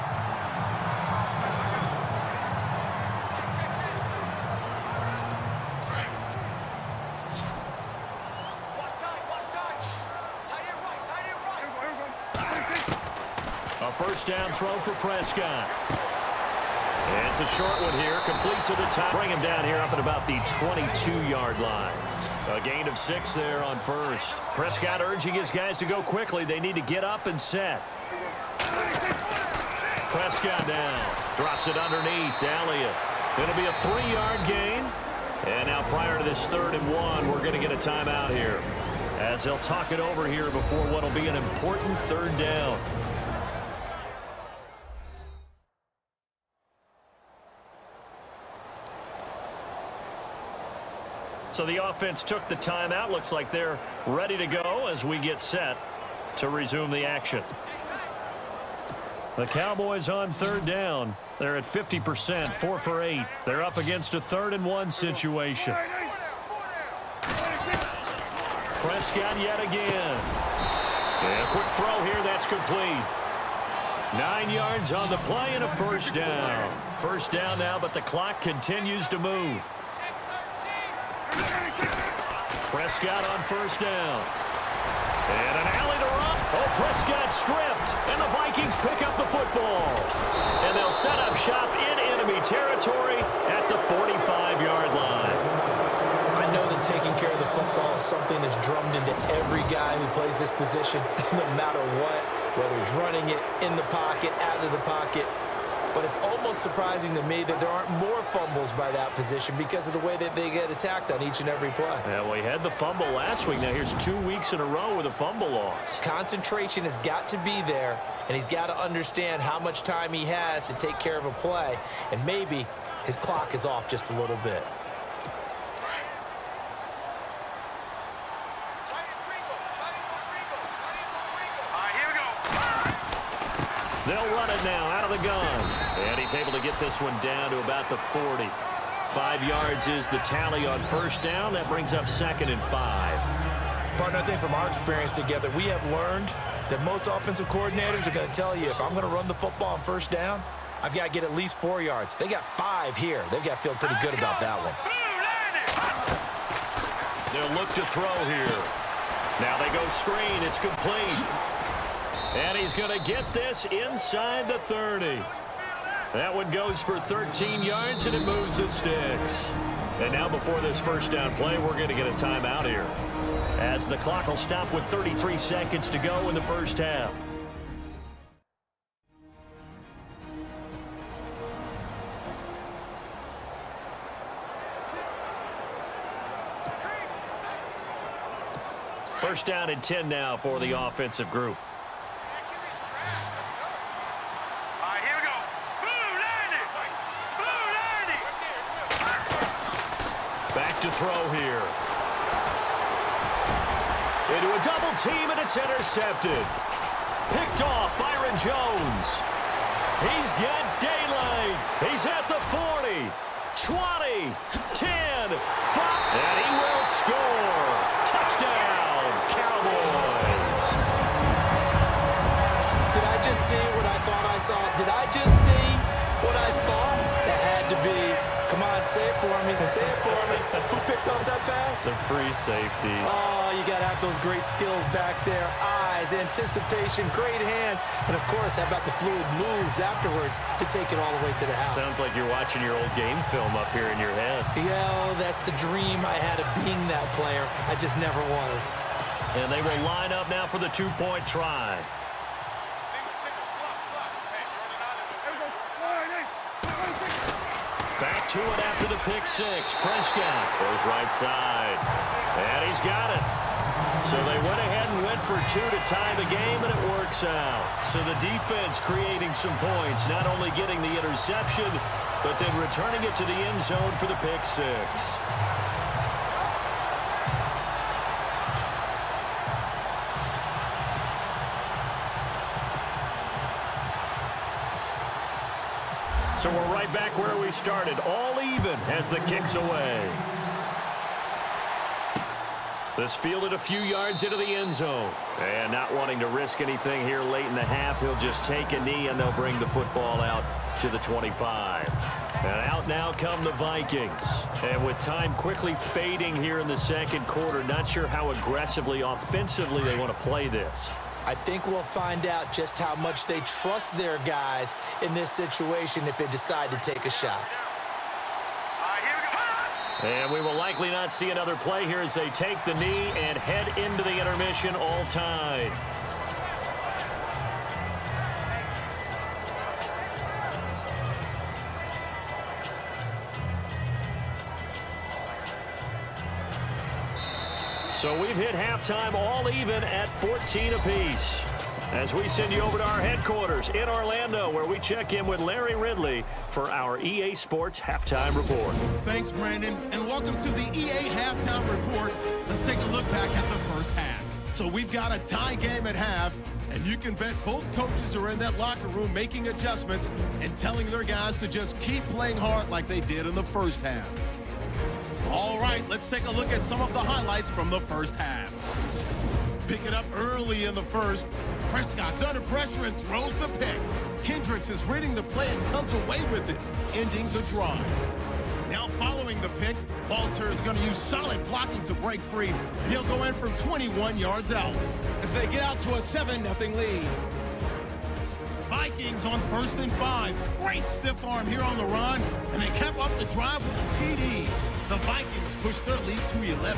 A first down throw for Prescott. And it's a short one here, complete to the top. Bring him down here up at about the 22-yard line. A gain of 6 there on first. Prescott urging his guys to go quickly. They need to get up and set. Prescott down. Drops it underneath to Elliott. It'll be a 3-yard gain. And now prior to this 3rd and 1, we're going to get a timeout here, as they'll talk it over here before what will be an important 3rd down. So the offense took the timeout. Looks like they're ready to go as we get set to resume the action. The Cowboys on 3rd down. They're at 50%, 4 for 8. They're up against a 3rd and 1 situation. Prescott yet again. And a quick throw here, that's complete. 9 yards on the play and a first down. First down now, but the clock continues to move. Prescott on first down. And an alley to run. Oh, Prescott stripped. And the Vikings pick up the football. And they'll set up shop in enemy territory at the 45-yard line. I know that taking care of the football is something that's drummed into every guy who plays this position, no matter what, whether he's running it, in the pocket, out of the pocket. But it's almost surprising to me that there aren't more fumbles by that position because of the way that they get attacked on each and every play. Yeah, well, he had the fumble last week. Now here's 2 weeks in a row with a fumble loss. Concentration has got to be there, and he's got to understand how much time he has to take care of a play. And maybe his clock is off just a little bit. They'll run it now out of the gun. And he's able to get this one down to about the 40. 5 yards is the tally on first down. That brings up 2nd and 5. Partner, I think from our experience together, we have learned that most offensive coordinators are going to tell you, if I'm going to run the football on first down, I've got to get at least 4 yards. They got 5 here. They've got to feel pretty good about that one. They'll look to throw here. Now they go screen. It's complete. And he's going to get this inside the 30. That one goes for 13 yards, and it moves the sticks. And now before this first down play, we're going to get a timeout here, as the clock will stop with 33 seconds to go in the first half. First down and 10 now for the offensive group. Back to throw here. Into a double team, and it's intercepted. Picked off Byron Jones. He's got daylight. He's at the 40, 20, 10, 5, and he will score. Touchdown, Cowboys. Did I just see what I thought I saw? Did I just see what I thought? That had to be. Come on, say it for me. Say it for me. Who picked up that pass? The free safety. Oh, you got to have those great skills back there. Eyes, anticipation, great hands. And, of course, how about the fluid moves afterwards to take it all the way to the house? Sounds like you're watching your old game film up here in your head. Yeah, oh, that's the dream I had of being that player. I just never was. And they will line up now for the two-point try. Back to it after the pick six. Prescott goes right side. And he's got it. So they went ahead and went for 2 to tie the game, and it works out. So the defense creating some points, not only getting the interception, but then returning it to the end zone for the pick six. So we're right back where we started, all even as the kick's away. This fielded a few yards into the end zone. And not wanting to risk anything here late in the half, he'll just take a knee and they'll bring the football out to the 25. And out now come the Vikings. And with time quickly fading here in the second quarter, not sure how aggressively, offensively they want to play this. I think we'll find out just how much they trust their guys in this situation if they decide to take a shot. And we will likely not see another play here as they take the knee and head into the intermission all tied. So we've hit halftime all even at 14 apiece. As we send you over to our headquarters in Orlando, where we check in with Larry Ridley for our EA Sports Halftime Report. Thanks, Brandon, and welcome to the EA Halftime Report. Let's take a look back at the first half. So we've got a tie game at half, and you can bet both coaches are in that locker room making adjustments and telling their guys to just keep playing hard like they did in the first half. All right, let's take a look at some of the highlights from the first half. Pick it up early in the first. Prescott's under pressure and throws the pick. Kendricks is reading the play and comes away with it, ending the drive. Now following the pick, Walter is going to use solid blocking to break free, and he'll go in from 21 yards out as they get out to a 7-0 lead. Vikings on 1st and 5. Great stiff arm here on the run, and they cap off the drive with a TD. The Vikings push their lead to 11.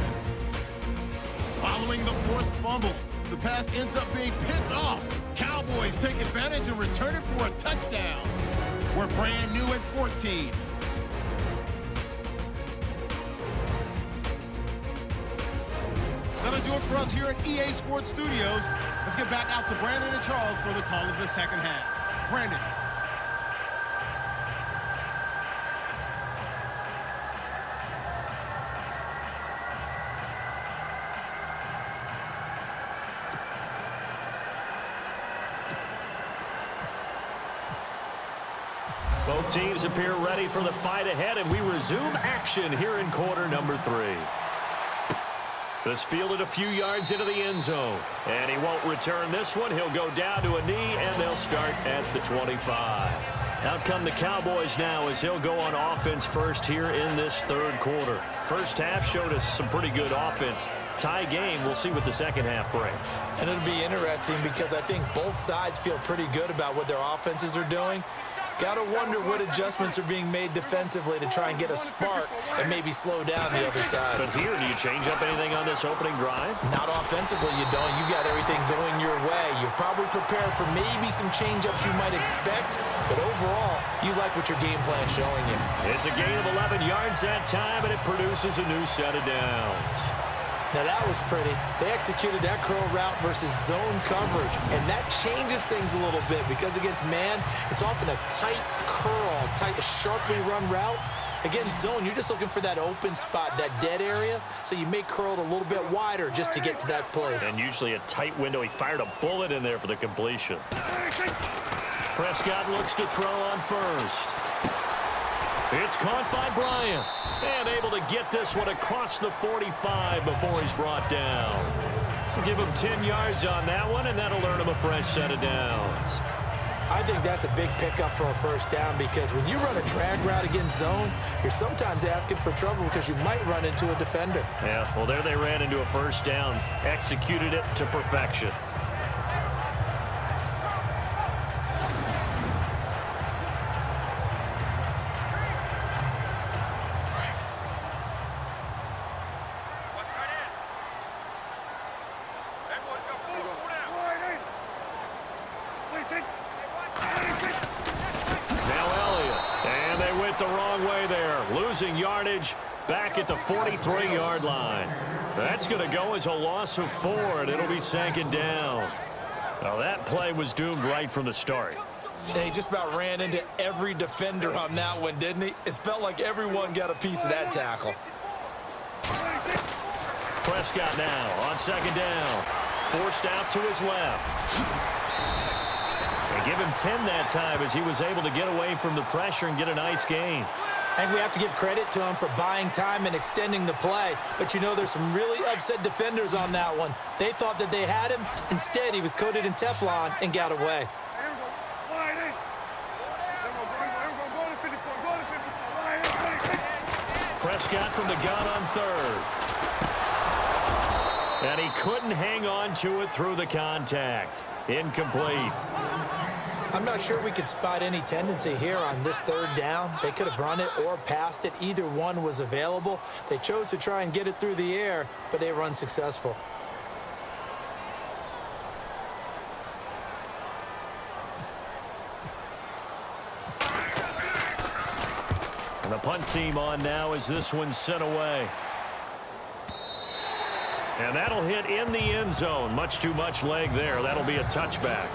Following the forced fumble, the pass ends up being picked off. Cowboys take advantage and return it for a touchdown. We're brand new at 14. That'll do it for us here at EA Sports Studios. Let's get back out to Brandon and Charles for the call of the second half. Brandon. Both teams appear ready for the fight ahead, and we resume action here in quarter number 3. This fielded a few yards into the end zone, and he won't return this one. He'll go down to a knee, and they'll start at the 25. Out come the Cowboys now as he'll go on offense first here in this third quarter. First half showed us some pretty good offense. Tie game, we'll see what the second half brings. And it'll be interesting because I think both sides feel pretty good about what their offenses are doing. Got to wonder what adjustments are being made defensively to try and get a spark and maybe slow down the other side. But here, do you change up anything on this opening drive? Not offensively, you don't. You got everything going your way. You've probably prepared for maybe some change-ups you might expect, but overall, you like what your game plan's showing you. It's a gain of 11 yards that time, and it produces a new set of downs. Now that was pretty. They executed that curl route versus zone coverage, and that changes things a little bit because against man, it's often a tight curl, tight, sharply run route. Against zone, you're just looking for that open spot, that dead area, so you may curl it a little bit wider just to get to that place. And usually a tight window. He fired a bullet in there for the completion. Prescott looks to throw on first. It's caught by Bryant. And able to get this one across the 45 before he's brought down. Give him 10 yards on that one, and that'll earn him a fresh set of downs. I think that's a big pickup for a first down because when you run a drag route against zone, you're sometimes asking for trouble because you might run into a defender. Yeah, well, there they ran into a first down. Executed it to perfection. Losing yardage back at the 43-yard line. That's going to go as a loss of 4, and it'll be second down. Now, that play was doomed right from the start. And he just about ran into every defender on that one, didn't he? It felt like everyone got a piece of that tackle. Prescott now on second down. Forced out to his left. They give him 10 that time as he was able to get away from the pressure and get a nice gain. I think we have to give credit to him for buying time and extending the play. But, you know, there's some really upset defenders on that one. They thought that they had him. Instead, he was coated in Teflon and got away. Prescott from the gun on third. And he couldn't hang on to it through the contact. Incomplete. I'm not sure we could spot any tendency here on this third down. They could have run it or passed it. Either one was available. They chose to try and get it through the air, but they were unsuccessful. And the punt team on now as this one's sent away. And that'll hit in the end zone. Much too much leg there. That'll be a touchback.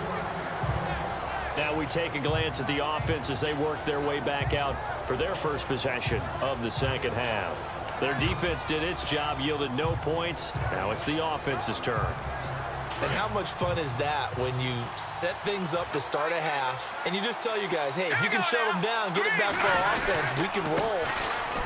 Now we take a glance at the offense as they work their way back out for their first possession of the second half. Their defense did its job, yielded no points. Now it's the offense's turn. And how much fun is that when you set things up to start a half and you just tell you guys, hey, if you can shut them down, get it back for our offense, we can roll.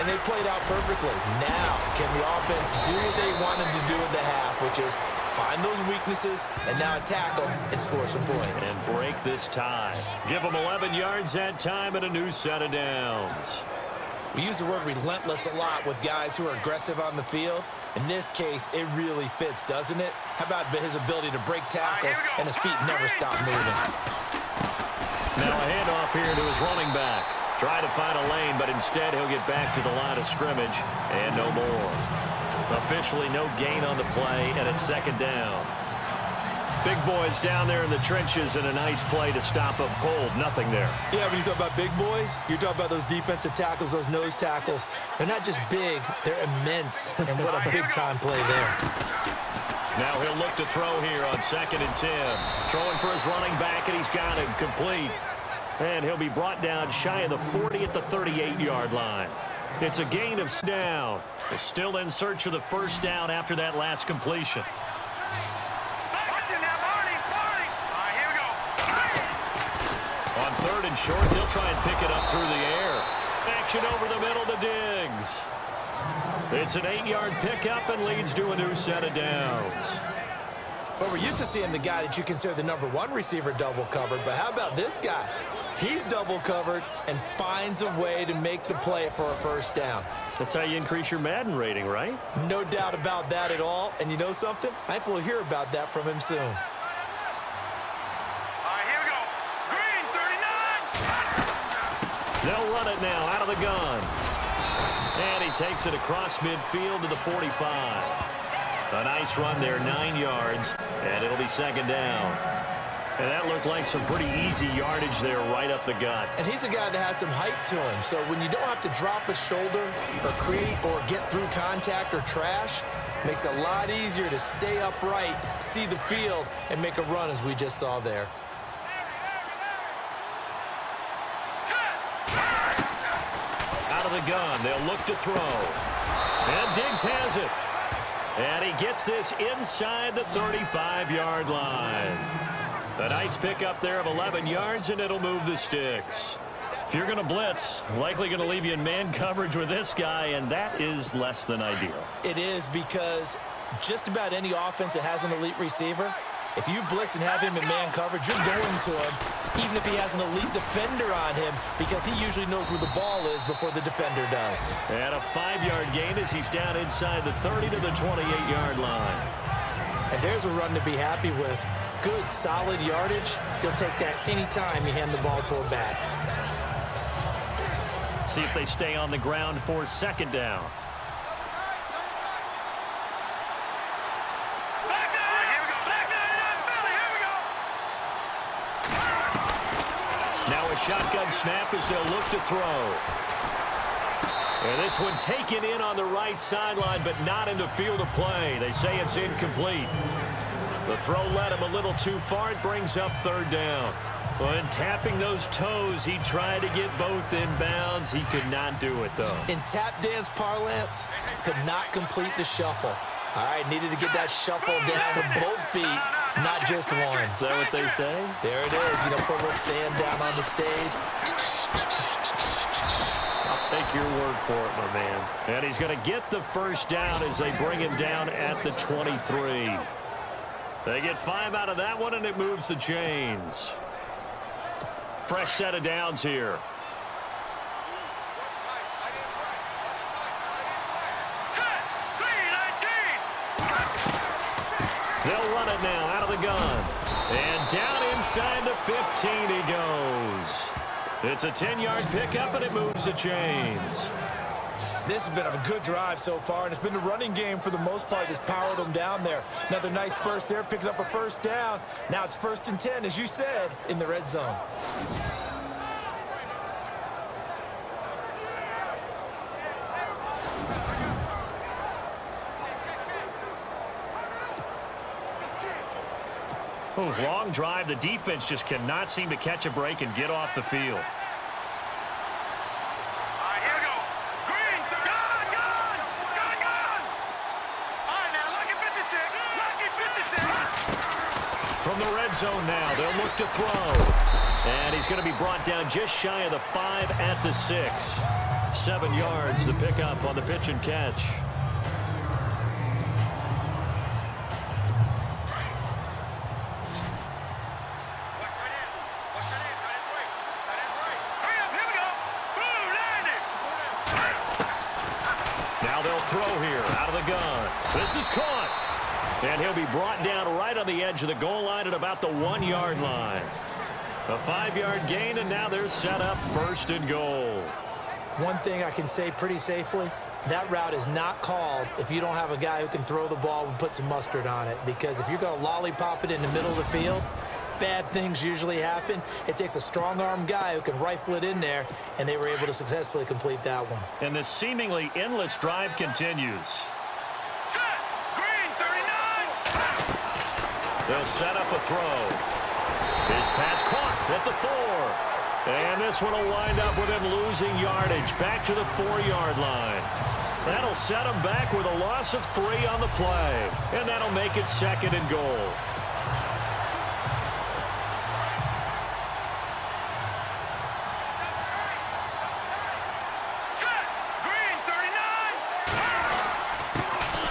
And they played out perfectly. Now, can the offense do what they wanted to do at the half, which is find those weaknesses and now attack them and score some points. And break this tie. Give them 11 yards that time and a new set of downs. We use the word relentless a lot with guys who are aggressive on the field. In this case, it really fits, doesn't it? How about his ability to break tackles and his feet never stop moving? Now a handoff here to his running back. Try to find a lane, but instead he'll get back to the line of scrimmage and no more. Officially no gain on the play, and it's second down. Big boys down there in the trenches, and a nice play to stop a cold. Nothing there. Yeah, when you talk about big boys, you're talking about those defensive tackles, those nose tackles. They're not just big, they're immense, and what a big-time play there. Now he'll look to throw here on 2nd and 10. Throwing for his running back, and he's got it complete. And he'll be brought down shy of the 40 at the 38-yard line. It's a gain of down. They're still in search of the first down after that last completion. On 3rd and short, they'll try and pick it up through the air. Action over the middle to Diggs. It's an 8-yard pickup and leads to a new set of downs. Well, we're used to seeing the guy that you consider the number one receiver double covered, but how about this guy? He's double covered and finds a way to make the play for a first down. That's how you increase your Madden rating, right? No doubt about that at all. And you know something? I think we'll hear about that from him soon. All right, here we go. Green, 39. They'll run it now out of the gun. And he takes it across midfield to the 45. A nice run there, 9 yards, and it'll be second down. And that looked like some pretty easy yardage there right up the gut. And he's a guy that has some height to him, so when you don't have to drop a shoulder or create or get through contact or trash, it makes it a lot easier to stay upright, see the field, and make a run as we just saw there. Out of the gun, they'll look to throw. And Diggs has it. And he gets this inside the 35-yard line. A nice pickup there of 11 yards, and it'll move the sticks. If you're going to blitz, likely going to leave you in man coverage with this guy, and that is less than ideal. It is, because just about any offense that has an elite receiver, if you blitz and have him in man coverage, you're going to him, even if he has an elite defender on him, because he usually knows where the ball is before the defender does. And a 5-yard gain as he's down inside the 30 to the 28-yard line. And there's a run to be happy with. Good, solid yardage. He'll take that anytime you hand the ball to a back. See if they stay on the ground for second down. Now a shotgun snap as they'll look to throw. And this one taken in on the right sideline, but not in the field of play. They say it's incomplete. The throw led him a little too far. It brings up third down. When tapping those toes, he tried to get both in bounds. He could not do it, though. In tap dance parlance, could not complete the shuffle. All right, needed to get that shuffle down with both feet Not just one. Is that what they say? There it is. You know, put a little sand down on the stage. I'll take your word for it, my man. And he's going to get the first down as they bring him down at the 23. They get 5 out of that one, and it moves the chains. Fresh set of downs here. They'll run it now out of the gun. And down inside the 15 he goes. It's a 10-yard pickup, and it moves the chains. This has been a good drive so far, and it's been the running game for the most part that's powered them down there. Another nice burst there, picking up a first down. Now it's 1st and 10, as you said, in the red zone. Oh, long drive. The defense just cannot seem to catch a break and get off the field. From the red zone now, they'll look to throw. And he's going to be brought down just shy of the 5 at the 6. 7 yards, the pickup on the pitch and catch. Now they'll throw here out of the gun. This is caught. And he'll be brought down right on the edge of the goal line at about the 1-yard line. A 5-yard gain, and now they're set up 1st and goal. One thing I can say pretty safely, that route is not called if you don't have a guy who can throw the ball and put some mustard on it. Because if you're going to lollipop it in the middle of the field, bad things usually happen. It takes a strong-arm guy who can rifle it in there, and they were able to successfully complete that one. And this seemingly endless drive continues. They'll set up a throw. His pass caught at the 4. And this one will wind up with him losing yardage back to the 4-yard line. That'll set him back with a loss of 3 on the play. And that'll make it 2nd and goal.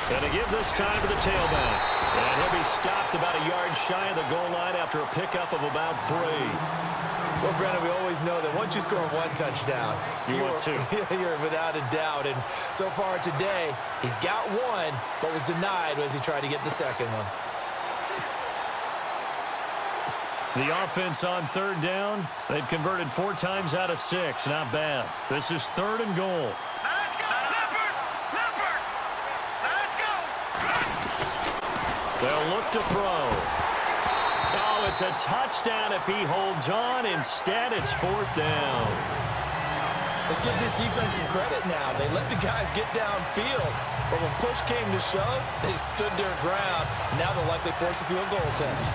And to give this time to the tailback. And he'll be stopped about a yard shy of the goal line after a pickup of about 3. Well, Brandon, we always know that once you score 1 touchdown, you're without a doubt. And so far today, he's got 1, but was denied as he tried to get the 2nd one. The offense on 3rd down. They've converted 4 times out of 6. Not bad. This is 3rd and goal. They'll look to throw. Oh, it's a touchdown if he holds on. Instead, it's 4th down. Let's give this defense some credit now. They let the guys get downfield. But when push came to shove, they stood their ground. And now they'll likely force a field goal attempt.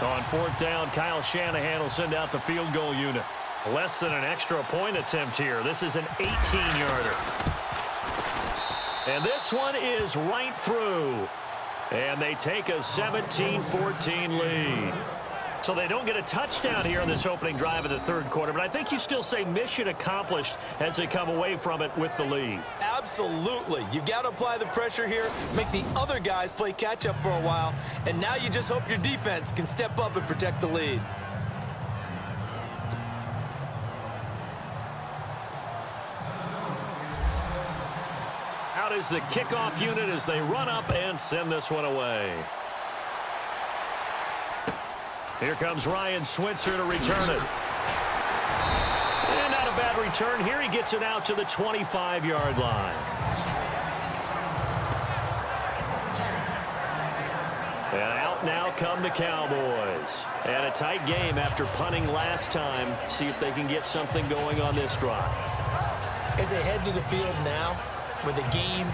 On 4th down, Kyle Shanahan will send out the field goal unit. Less than an extra point attempt here. This is an 18-yarder. And this one is right through. And they take a 17-14 lead. So they don't get a touchdown here in this opening drive of the 3rd quarter, but I think you still say mission accomplished as they come away from it with the lead. Absolutely. You've got to apply the pressure here, make the other guys play catch-up for a while, and now you just hope your defense can step up and protect the lead. Out is the kickoff unit as they run up and send this one away. Here comes Ryan Switzer to return it. And not a bad return here. He gets it out to the 25-yard line. And out now come the Cowboys. And a tight game after punting last time. See if they can get something going on this drive. As they head to the field now, with the game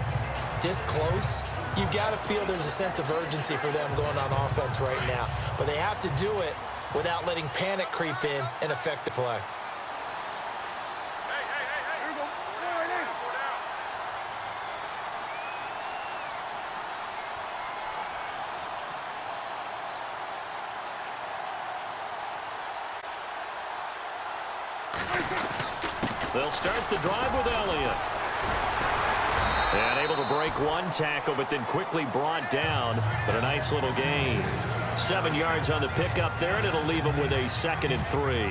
this close, you've got to feel there's a sense of urgency for them going on offense right now. But they have to do it without letting panic creep in and affect the play. They'll start the drive with Elliott. And able to break one tackle, but then quickly brought down. But a nice little gain. 7 yards on the pickup there, and it'll leave them with a 2nd and 3.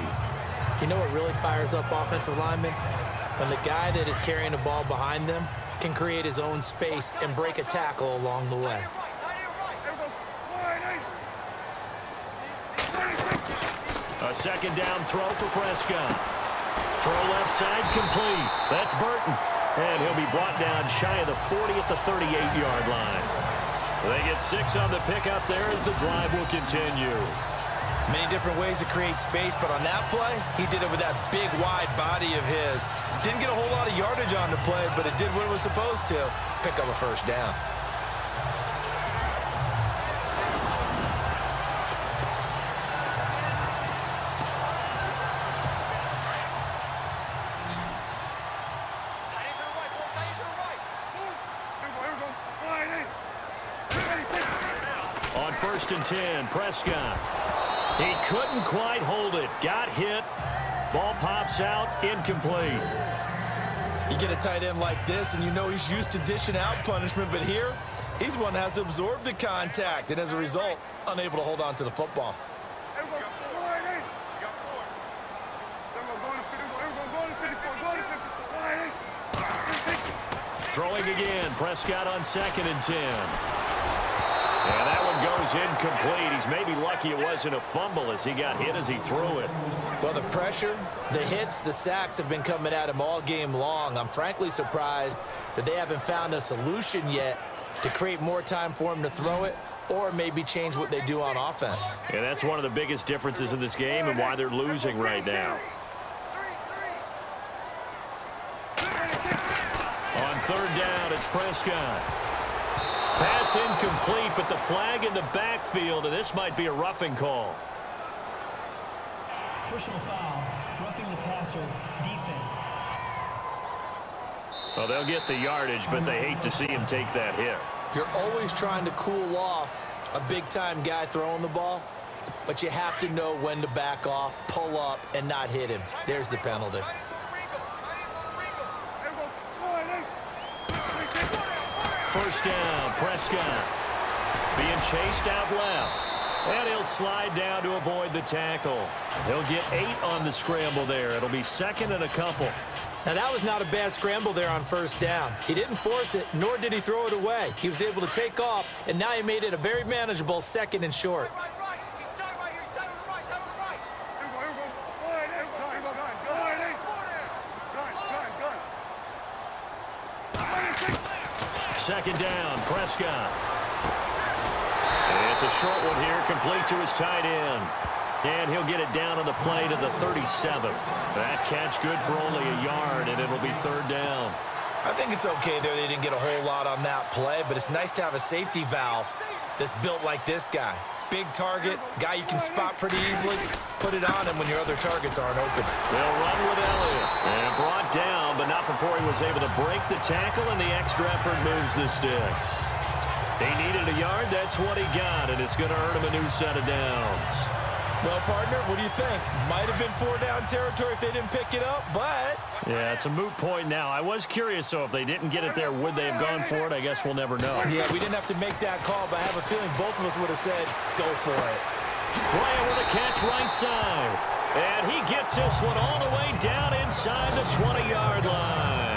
You know what really fires up offensive linemen? When the guy that is carrying the ball behind them can create his own space and break a tackle along the way. A 2nd down throw for Prescott. Throw left side complete. That's Burton. And he'll be brought down shy of the 40 at the 38-yard line. They get 6 on the pickup there as the drive will continue. Many different ways to create space, but on that play, he did it with that big, wide body of his. Didn't get a whole lot of yardage on the play, but it did what it was supposed to. Pick up a 1st down. On 1st and 10, Prescott. He couldn't quite hold it. Got hit. Ball pops out. Incomplete. You get a tight end like this, and you know he's used to dishing out punishment, but here, he's the one that has to absorb the contact, and as a result, unable to hold on to the football. Throwing again. Prescott on 2nd and 10. And that one goes incomplete. He's maybe lucky it wasn't a fumble as he got hit as he threw it. Well, the pressure, the hits, the sacks have been coming at him all game long. I'm frankly surprised that they haven't found a solution yet to create more time for him to throw it or maybe change what they do on offense. And that's one of the biggest differences in this game and why they're losing right now. On 3rd down, it's Prescott. Pass incomplete, but the flag in the backfield, and this might be a roughing call. Personal foul, roughing the passer, defense. Well, they'll get the yardage, but they hate to see him take that hit. You're always trying to cool off a big-time guy throwing the ball, but you have to know when to back off, pull up, and not hit him. There's the penalty. 1st down, Prescott being chased out left. And he'll slide down to avoid the tackle. He'll get 8 on the scramble there. It'll be 2nd and a couple. Now, that was not a bad scramble there on 1st down. He didn't force it, nor did he throw it away. He was able to take off, and now he made it a very manageable 2nd and short. Second down, Prescott. It's a short one here, complete to his tight end. And he'll get it down on the play to the 37. That catch good for only a yard, and it'll be 3rd down. I think it's okay there. They didn't get a whole lot on that play, but it's nice to have a safety valve that's built like this guy. Big target, guy you can spot pretty easily. Put it on him when your other targets aren't open. They'll run with Elliott. And brought down, but not before he was able to break the tackle, and the extra effort moves the sticks. He needed a yard. That's what he got, and it's going to earn him a new set of downs. Well, partner, what do you think? Might have been 4-down territory if they didn't pick it up, but... Yeah, it's a moot point now. I was curious, so if they didn't get it there, would they have gone for it? I guess we'll never know. Yeah, we didn't have to make that call, but I have a feeling both of us would have said, go for it. Bryant with a catch right side. And he gets this one all the way down inside the 20-yard line.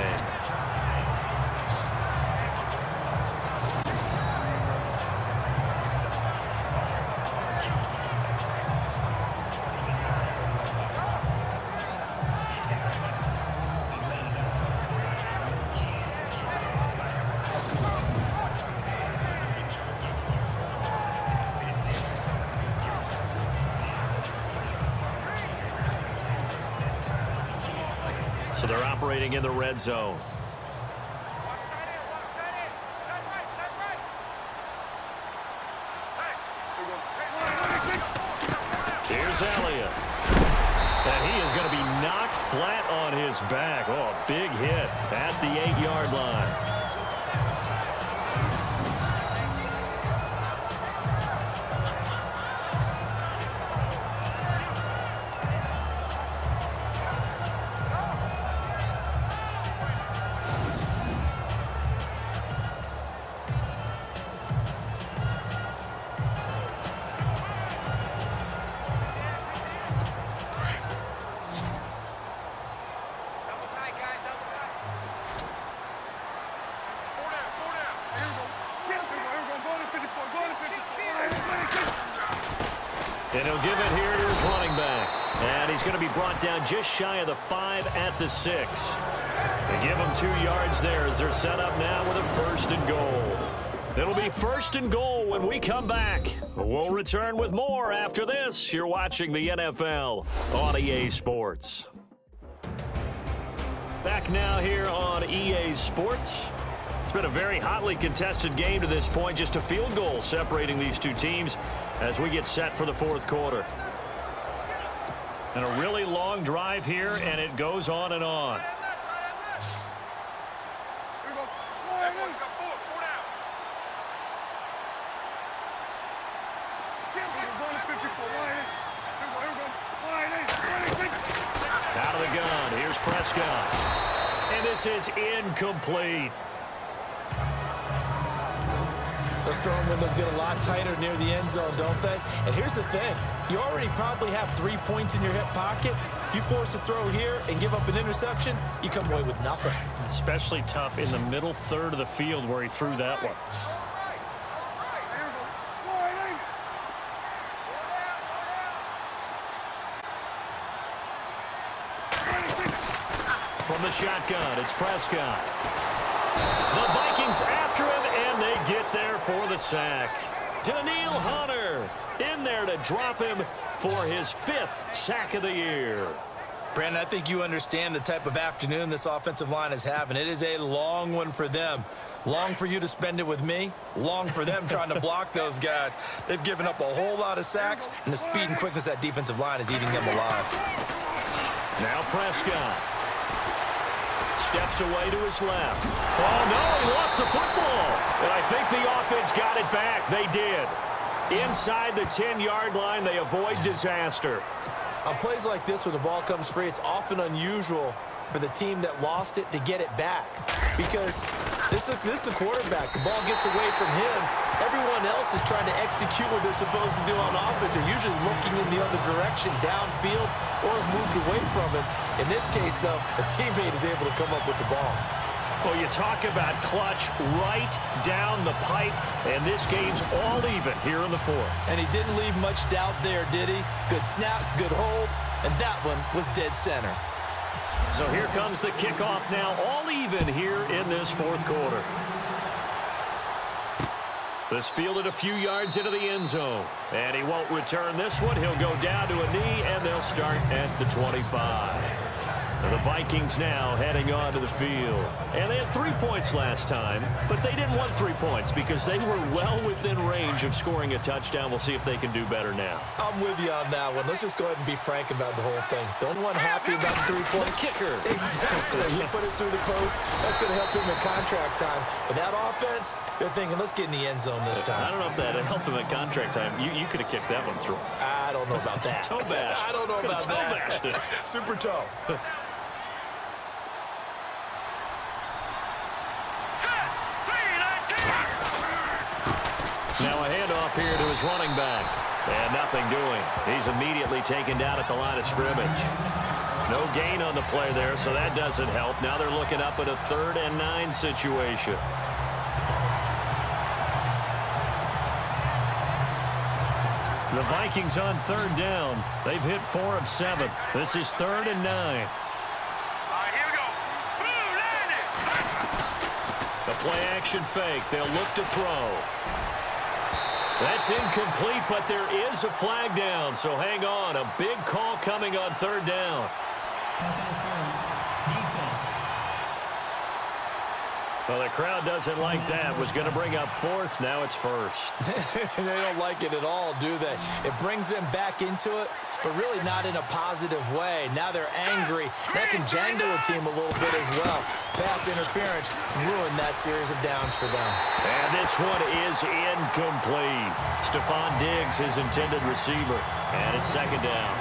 So they're operating in the red zone. Here's Elliott. And he is going to be knocked flat on his back. Oh, a big hit at the 8-yard line. And he'll give it here to his running back. And he's going to be brought down just shy of the 5 at the 6. They give him 2 yards there as they're set up now with a 1st and goal. It'll be 1st and goal when we come back. We'll return with more after this. You're watching the NFL on EA Sports. Back now here on EA Sports. It's been a very hotly contested game to this point. Just a field goal separating these two teams as we get set for the 4th quarter. And a really long drive here, and it goes on and on. Out of the gun, here's Prescott. And this is incomplete. Those throwing windows get a lot tighter near the end zone, don't they? And here's the thing. You already probably have 3 points in your hip pocket. You force a throw here and give up an interception, you come away with nothing. Especially tough in the middle third of the field where he threw that one. From the shotgun, it's Prescott. The Vikings after him, and they get there for the sack. Daniil Hunter in there to drop him for his 5th sack of the year. Brandon, I think you understand the type of afternoon this offensive line is having. It is a long one for them. Long for you to spend it with me. Long for them trying to block those guys. They've given up a whole lot of sacks, and the speed and quickness of that defensive line is eating them alive. Now Prescott. Steps away to his left. Oh, no, he lost the football. And I think the offense got it back. They did. Inside the 10-yard line, they avoid disaster. On plays like this, when the ball comes free, it's often unusual for the team that lost it to get it back. Because this is a quarterback. The ball gets away from him. Everyone else is trying to execute what they're supposed to do on offense. They're usually looking in the other direction, downfield, or moved away from him. In this case, though, a teammate is able to come up with the ball. Well, you talk about clutch right down the pipe, and this game's all even here in the 4th. And he didn't leave much doubt there, did he? Good snap, good hold, and that one was dead center. So here comes the kickoff now, all even here in this 4th quarter. This fielded a few yards into the end zone, and he won't return this one. He'll go down to a knee, and they'll start at the 25. And the Vikings now heading onto the field. And they had 3 points last time, but they didn't want 3 points because they were well within range of scoring a touchdown. We'll see if they can do better now. I'm with you on that one. Let's just go ahead and be frank about the whole thing. The only one happy about the 3-point kicker. Exactly. You put it through the post. That's going to help him in contract time. With that offense, they're thinking, let's get in the end zone this time. I don't know if that helped him in contract time. You could have kicked that one through. I don't know about that. Toe bash. I don't know about that. Bashed it. Super toe. Now a handoff here to his running back. And nothing doing. He's immediately taken down at the line of scrimmage. No gain on the play there, so that doesn't help. Now they're looking up at a 3rd and 9 situation. The Vikings on 3rd down. They've hit 4 of 7. This is 3rd and 9. Here we go. Blue, land it. The play action fake. They'll look to throw. That's incomplete, but there is a flag down, so hang on. A big call coming on 3rd down. Pass interference. Defense. Well, the crowd doesn't like that. Was going to bring up 4th. Now it's 1st. They don't like it at all, do they? It brings them back into it, but really not in a positive way. Now they're angry. That can jangle a team a little bit as well. Pass interference ruined that series of downs for them. And this one is incomplete. Stephon Diggs, his intended receiver. And it's 2nd down.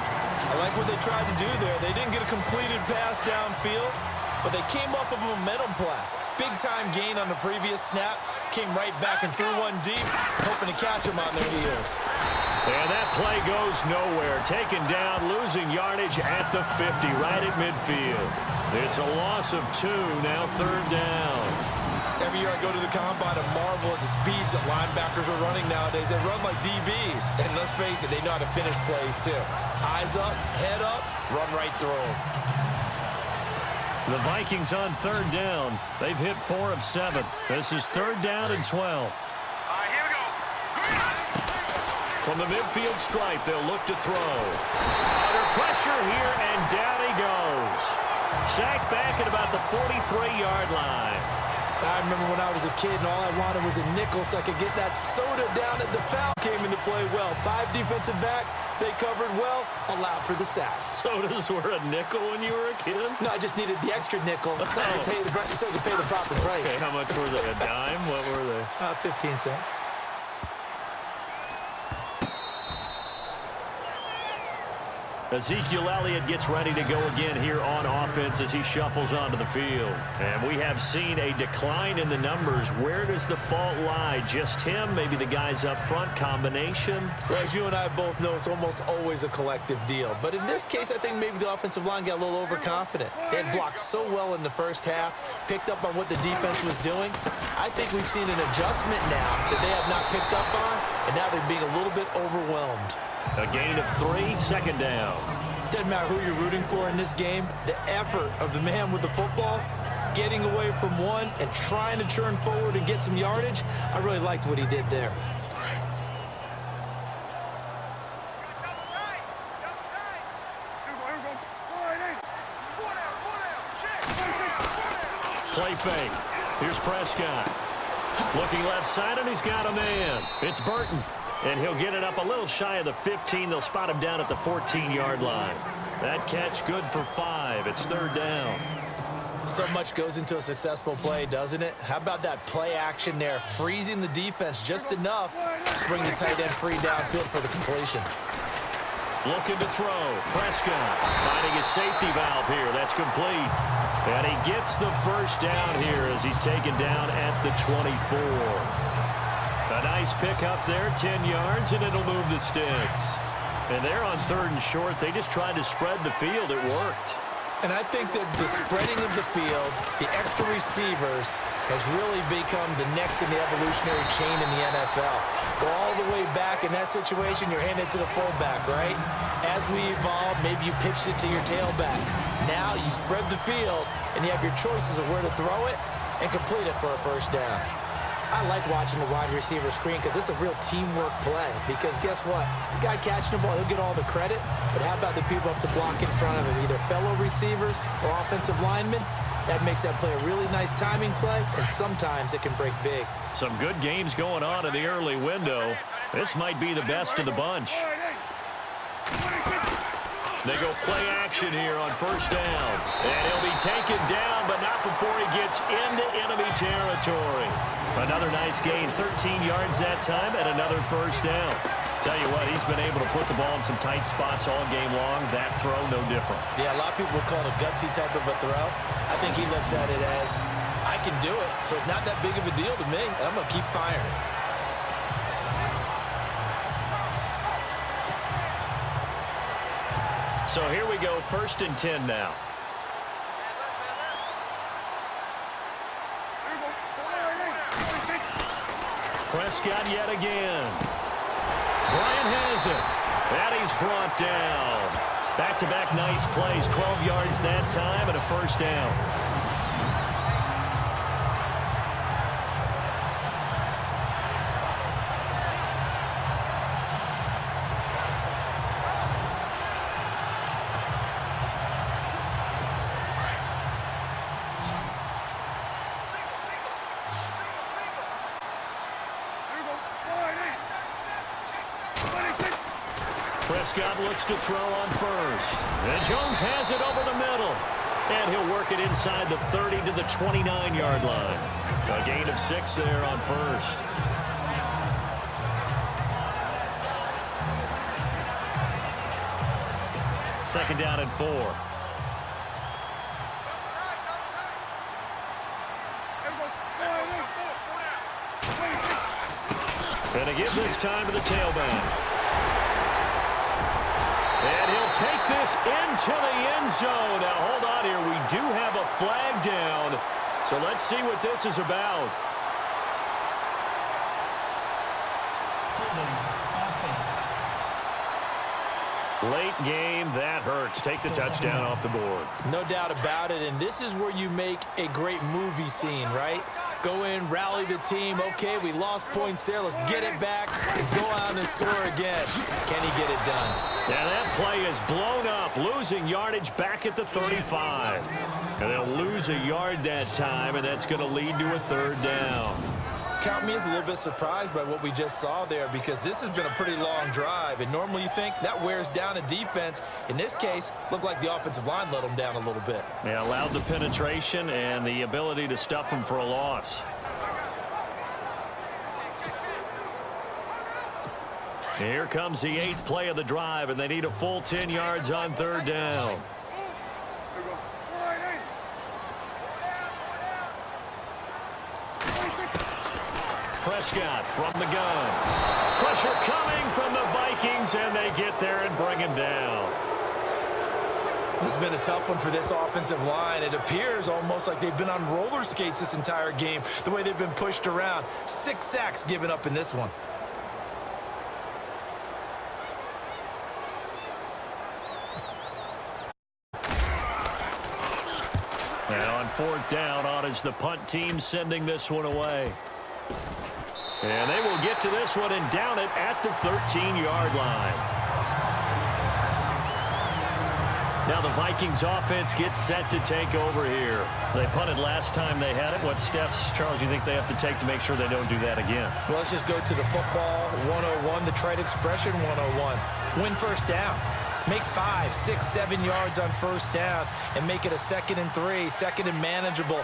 I like what they tried to do there. They didn't get a completed pass downfield, but they came off of a momentum play. Big-time gain on the previous snap. Came right back and threw one deep, hoping to catch them on their heels. And that play goes nowhere. Taken down, losing yardage at the 50, right at midfield. It's a loss of 2, now 3rd down. Every year I go to the combine and marvel at the speeds that linebackers are running nowadays. They run like DBs. And let's face it, they know how to finish plays too. Eyes up, head up, run right through them. The Vikings on third down. They've hit 4 of 7. This is third down and 12. All right, here we go. From the midfield stripe, they'll look to throw. Under pressure here, and down he goes. Sacked back at about the 43-yard line. I remember when I was a kid and all I wanted was a nickel so I could get that soda down at the foul. Came into play well. 5 defensive backs. They covered well. Allowed for the sacks. Sodas were a nickel when you were a kid? No, I just needed the extra nickel so I could pay the proper price. Okay, how much were they? A dime? What were they? 15 cents. Ezekiel Elliott gets ready to go again here on offense as he shuffles onto the field. And we have seen a decline in the numbers. Where does the fault lie? Just him? Maybe the guys up front? Combination? Well, as you and I both know, it's almost always a collective deal. But in this case, I think maybe the offensive line got a little overconfident. They had blocked so well in the first half, picked up on what the defense was doing. I think we've seen an adjustment now that they have not picked up on, and now they're being a little bit overwhelmed. A gain of 3, second down. Doesn't matter who you're rooting for in this game. The effort of the man with the football, getting away from one and trying to turn forward and get some yardage, I really liked what he did there. Play fake. Here's Prescott. Looking left side, and he's got a man. It's Burton. And he'll get it up a little shy of the 15. They'll spot him down at the 14-yard line. That catch good for 5. It's third down. So much goes into a successful play, doesn't it? How about that play action there? Freezing the defense just enough to bring the tight end free downfield for the completion. Looking to throw. Prescott finding his safety valve here. That's complete. And he gets the first down here as he's taken down at the 24. A nice pickup there, 10 yards, and it'll move the sticks. And they're on third and short. They just tried to spread the field. It worked. And I think that the spreading of the field, the extra receivers, has really become the next in the evolutionary chain in the NFL. Go all the way back in that situation, you're handed to the fullback, right? As we evolve, maybe you pitched it to your tailback. Now you spread the field, and you have your choices of where to throw it and complete it for a first down. I like watching the wide receiver screen because it's a real teamwork play. Because guess what? The guy catching the ball, he'll get all the credit. But how about the people up to block in front of him, either fellow receivers or offensive linemen? That makes that play a really nice timing play, and sometimes it can break big. Some good games going on in the early window. This might be the best of the bunch. They go play action here on first down. And he'll be taken down, but not before he gets into enemy territory. Another nice gain, 13 yards that time, and another first down. Tell you what, he's been able to put the ball in some tight spots all game long. That throw, no different. Yeah, a lot of people would call it a gutsy type of a throw. I think he looks at it as, I can do it, so it's not that big of a deal to me, and I'm going to keep firing. So here we go, 1st and 10 now. Prescott yet again. Bryant has it. And he's brought down. Back-to-back nice plays, 12 yards that time and a first down. Prescott looks to throw on first. And Jones has it over the middle. And he'll work it inside the 30 to the 29-yard line. A gain of 6 there on first. Second down and 4. And again this time to the tailback. And he'll take this into the end zone. Now, hold on here. We do have a flag down. So let's see what this is about. Late game, that hurts. Take the touchdown off the board. No doubt about it, and this is where you make a great movie scene, right? Go in, rally the team. Okay, we lost points there. Let's get it back. Go out and score again. Can he get it done? Yeah, that play is blown up, losing yardage back at the 35. And they'll lose a yard that time, and that's going to lead to a third down. Count me as a little bit surprised by what we just saw there, because this has been a pretty long drive, and normally you think that wears down a defense. In this case, looked like the offensive line let them down a little bit. Yeah, allowed the penetration and the ability to stuff them for a loss. Here comes the 8th play of the drive, and they need a full 10 yards on third down. Prescott from the gun. Pressure coming from the Vikings, and they get there and bring him down. This has been a tough one for this offensive line. It appears almost like they've been on roller skates this entire game, the way they've been pushed around. 6 sacks given up in this one. And on fourth down, on is the punt team sending this one away. And they will get to this one and down it at the 13-yard line. Now the Vikings offense gets set to take over here. They punted last time they had it. What steps, Charles, you think they have to take to make sure they don't do that again? Well, let's just go to the football 101, the trite expression 101. Win first down. Make 5, 6, 7 yards on first down and make it a 2nd and 3, 2nd and manageable.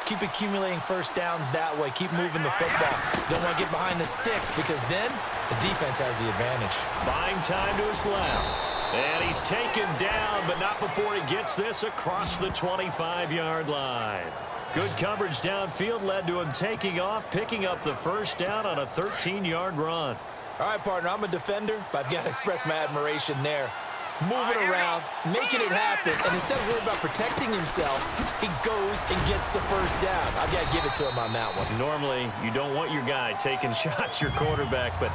Keep accumulating first downs that way. Keep moving the football. You don't want to get behind the sticks, because then the defense has the advantage. Buying time to his left. And he's taken down, but not before he gets this across the 25-yard line. Good coverage downfield led to him taking off, picking up the first down on a 13-yard run. All right, partner, I'm a defender, but I've got to express my admiration there. Moving around, making it happen, and instead of worrying about protecting himself, he goes and gets the first down. I've got to give it to him on that one. Normally, you don't want your guy taking shots, your quarterback, but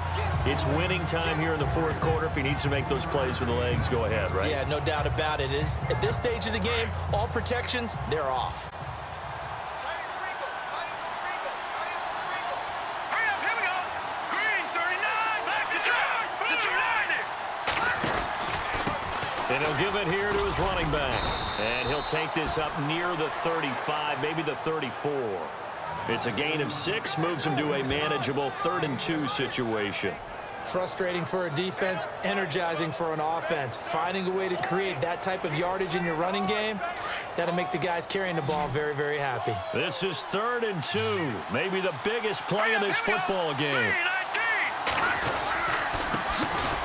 it's winning time here in the fourth quarter. If he needs to make those plays with the legs, go ahead, right? Yeah, no doubt about it. At this stage of the game, all protections, they're off. And he'll give it here to his running back. And he'll take this up near the 35, maybe the 34. It's a gain of 6, moves him to a manageable 3rd and 2 situation. Frustrating for a defense, energizing for an offense. Finding a way to create that type of yardage in your running game, that'll make the guys carrying the ball very, very happy. This is 3rd and 2, maybe the biggest play in this football game.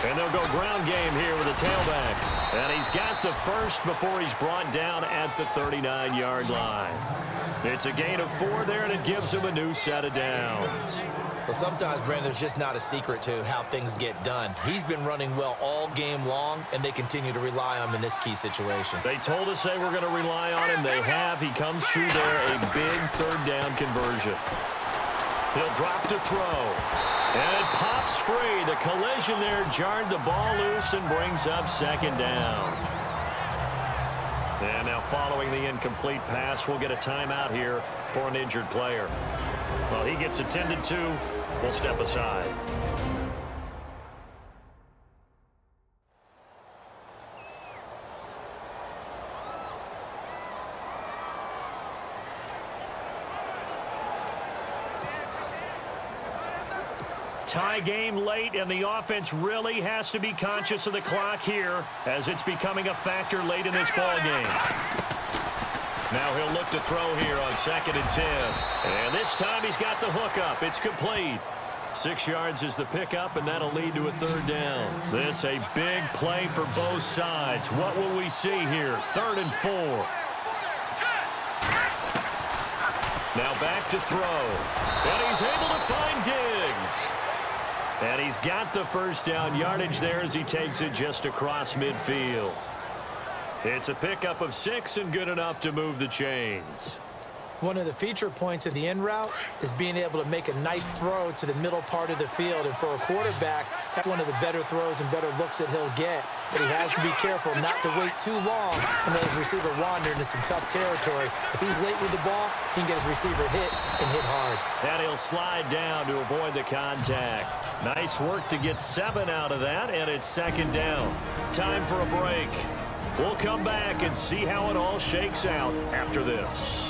And they'll go ground game here with a tailback. And he's got the first before he's brought down at the 39-yard line. It's a gain of 4 there, and it gives him a new set of downs. Well, sometimes, Brandon, there's just not a secret to how things get done. He's been running well all game long, and they continue to rely on him in this key situation. They told us they were going to rely on him. They have. He comes through there, a big 3rd down conversion. He'll drop to throw. And it pops free. The collision there jarred the ball loose and brings up 2nd down. And now following the incomplete pass, we'll get a timeout here for an injured player. Well, he gets attended to. We'll step aside. Tie game late, and the offense really has to be conscious of the clock here as it's becoming a factor late in this ball game. Now he'll look to throw here on 2nd and 10. And this time he's got the hook up. It's complete. 6 yards is the pickup, and that'll lead to a 3rd down. This a big play for both sides. What will we see here? 3rd and 4. Now back to throw. And he's able to find Diggs. And he's got the first down yardage there as he takes it just across midfield. It's a pickup of 6 and good enough to move the chains. One of the feature points of the in route is being able to make a nice throw to the middle part of the field. And for a quarterback, that's one of the better throws and better looks that he'll get. But he has to be careful not to wait too long and let his receiver wander into some tough territory. If he's late with the ball, he can get his receiver hit and hit hard. And he'll slide down to avoid the contact. Nice work to get 7 out of that, and it's 2nd down. Time for a break. We'll come back and see how it all shakes out after this.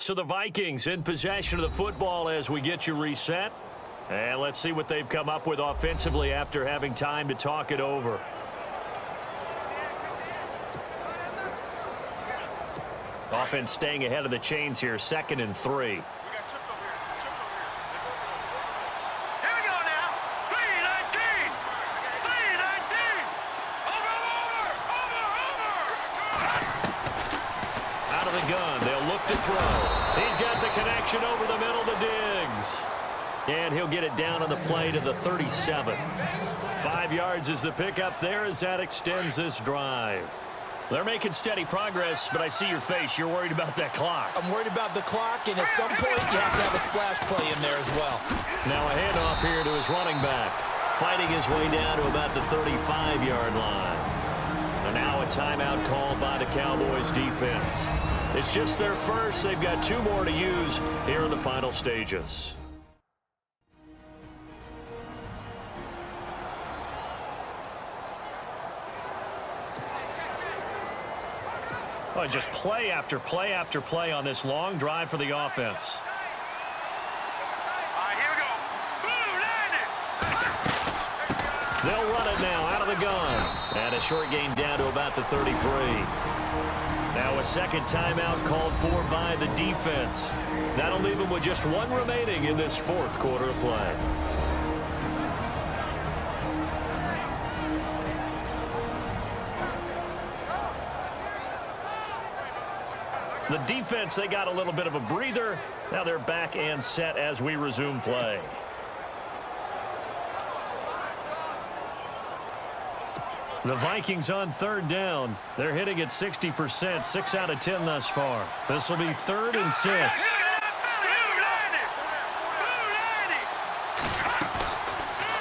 So the Vikings in possession of the football as we get you reset. And let's see what they've come up with offensively after having time to talk it over. Offense staying ahead of the chains here, 2nd and 3. He's got the connection over the middle to Diggs. And he'll get it down on the play to the 37. 5 yards is the pickup there as that extends this drive. They're making steady progress, but I see your face. You're worried about that clock. I'm worried about the clock, and at some point you have to have a splash play in there as well. Now a handoff here to his running back. Fighting his way down to about the 35-yard line. And now a timeout called by the Cowboys defense. It's just their first. They've got 2 more to use here in the final stages. Oh, just play after play after play on this long drive for the offense. All right, here we go. Boom, They'll run it now out of the gun. And a short gain down to about the 33. Now a second timeout called for by the defense. That'll leave them with just 1 remaining in this 4th quarter of play. The defense, they got a little bit of a breather. Now they're back and set as we resume play. The Vikings on 3rd down. They're hitting at 60%, 6 out of 10 thus far. This will be 3rd and 6.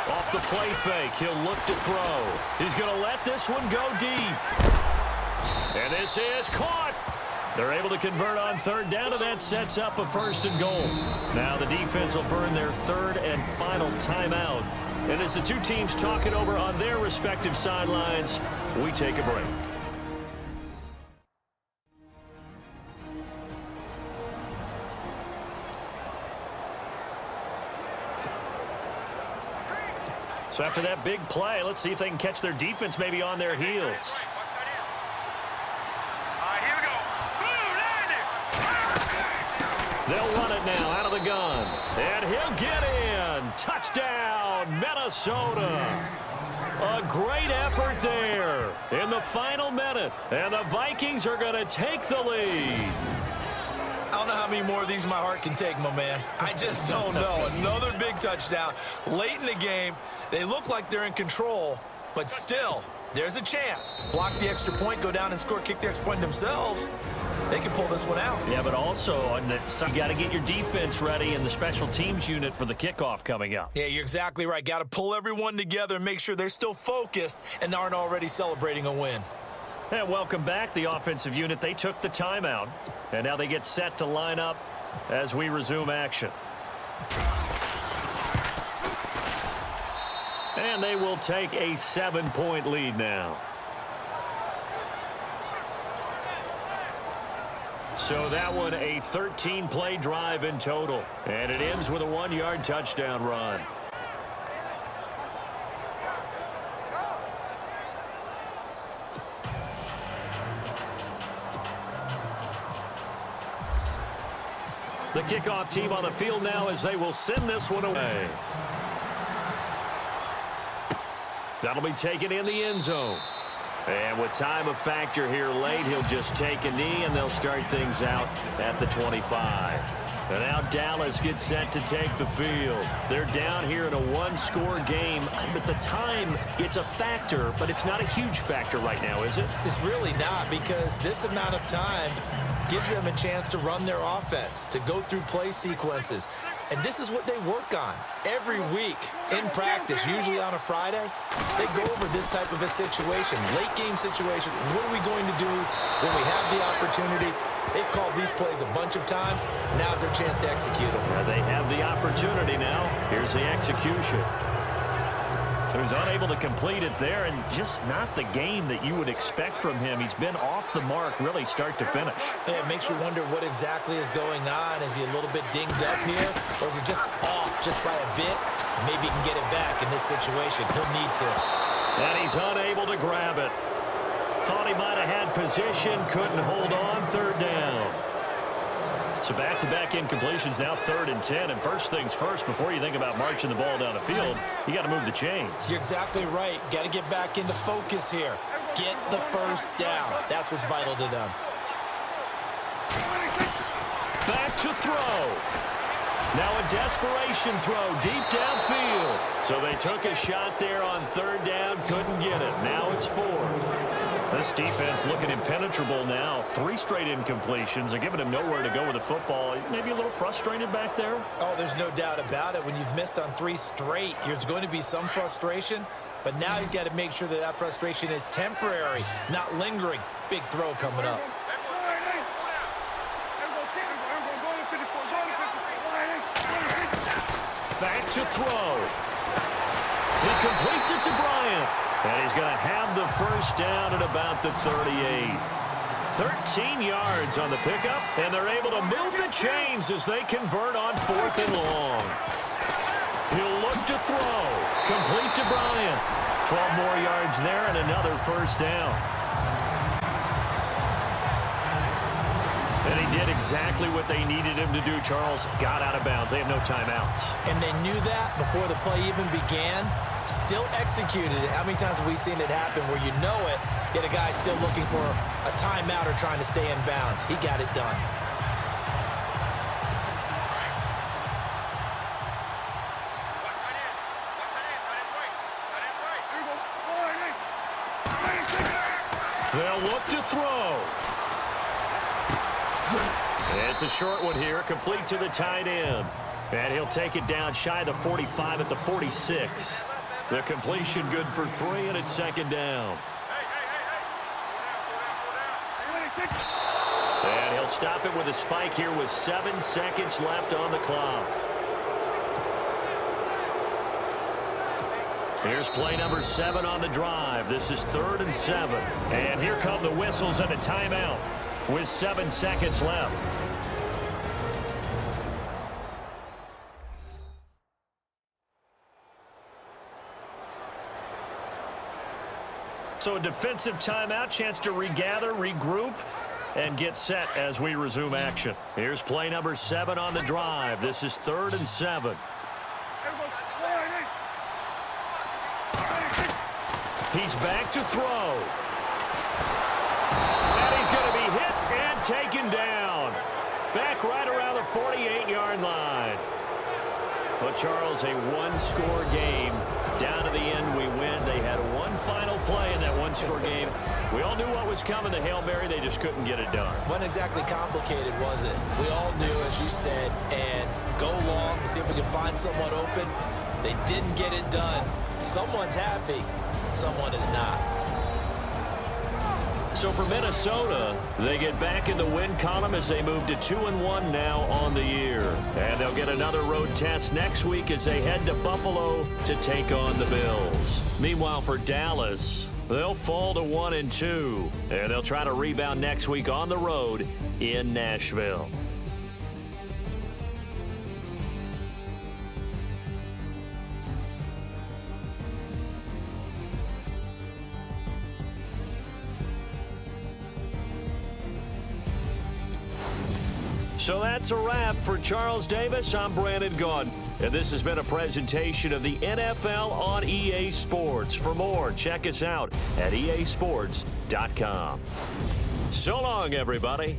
Off the play fake, he'll look to throw. He's going to let this one go deep. And this is caught. They're able to convert on 3rd down, and that sets up a 1st and goal. Now the defense will burn their 3rd and final timeout. And as the 2 teams talk it over on their respective sidelines, we take a break. So after that big play, let's see if they can catch their defense maybe on their heels. They'll run it now out of the gun. And he'll get in. Touchdown, Minnesota. A great effort there in the final minute. And the Vikings are going to take the lead. I don't know how many more of these my heart can take, my man. I just don't know. Another big touchdown. Late in the game, they look like they're in control, but still, there's a chance. Block the extra point, go down and score, kick the extra point themselves. They can pull this one out. Yeah, but also on the side, you got to get your defense ready and the special teams unit for the kickoff coming up. Yeah, you're exactly right. Got to pull everyone together and make sure they're still focused and aren't already celebrating a win. And welcome back, the offensive unit. They took the timeout, and now they get set to line up as we resume action. And they will take a 7-point lead now. So that one a 13-play drive in total. And it ends with a 1-yard touchdown run. The kickoff team on the field now as they will send this one away. That'll be taken in the end zone. And with time a factor here late, he'll just take a knee, and they'll start things out at the 25. And now Dallas gets set to take the field. They're down here in a one-score game. But the time, it's a factor, but it's not a huge factor right now, is it? It's really not, because this amount of time gives them a chance to run their offense, to go through play sequences. And this is what they work on every week in practice, usually on a Friday. They go over this type of a situation, late game situation. What are we going to do when we have the opportunity? They've called these plays a bunch of times. Now's their chance to execute them. Yeah, they have the opportunity now. Here's the execution. So he's unable to complete it there, and just not the game that you would expect from him. He's been off the mark really start to finish. Yeah, it makes you wonder what exactly is going on. Is he a little bit dinged up here, or is he just off just by a bit? Maybe he can get it back in this situation. He'll need to. And he's unable to grab it. Thought he might have had position, couldn't hold on, third down. So back-to-back incompletions, now 3rd and 10. And first things first, before you think about marching the ball down the field, you got to move the chains. You're exactly right. Got to get back into focus here. Get the first down. That's what's vital to them. Back to throw. Now a desperation throw deep downfield. So they took a shot there on 3rd down, couldn't get it. Now it's 4th. This defense looking impenetrable now. 3 straight incompletions. They're giving him nowhere to go with the football. Maybe a little frustrated back there. Oh, there's no doubt about it. When you've missed on 3 straight, there's going to be some frustration. But now he's got to make sure that that frustration is temporary, not lingering. Big throw coming up. Back to throw. He completes it to Bryant. And he's going to have the first down at about the 38. 13 yards on the pickup, and they're able to move the chains as they convert on 4th and long. He'll look to throw. Complete to Bryant. 12 more yards there and another first down. And he did exactly what they needed him to do, Charles. Got out of bounds. They have no timeouts. And they knew that before the play even began. Still executed it. How many times have we seen it happen where you know it, yet a guy still looking for a timeout or trying to stay in bounds? He got it done. They'll look to throw. It's a short one here, complete to the tight end. And he'll take it down shy of the 45 at the 46. The completion good for 3, and it's 2nd down. And he'll stop it with a spike here with 7 seconds left on the clock. Here's play number 7 on the drive. This is 3rd and 7. And here come the whistles and a timeout with 7 seconds left. So a defensive timeout, chance to regather, regroup, and get set as we resume action. Here's play number 7 on the drive. This is 3rd and 7. He's back to throw. And he's going to be hit and taken down. Back right around the 48-yard line. Well, Charles, a one-score game. Down to the end, we win. They had one final play in that one-score game. We all knew what was coming, the Hail Mary. They just couldn't get it done. Wasn't exactly complicated, was it? We all knew, as you said, and go long and see if we can find someone open. They didn't get it done. Someone's happy. Someone is not. So for Minnesota, they get back in the win column as they move to 2-1 now on the year. And they'll get another road test next week as they head to Buffalo to take on the Bills. Meanwhile, for Dallas, they'll fall to 1-2. And they'll try to rebound next week on the road in Nashville. So that's a wrap. For Charles Davis, I'm Brandon Gaudin. And this has been a presentation of the NFL on EA Sports. For more, check us out at easports.com. So long, everybody.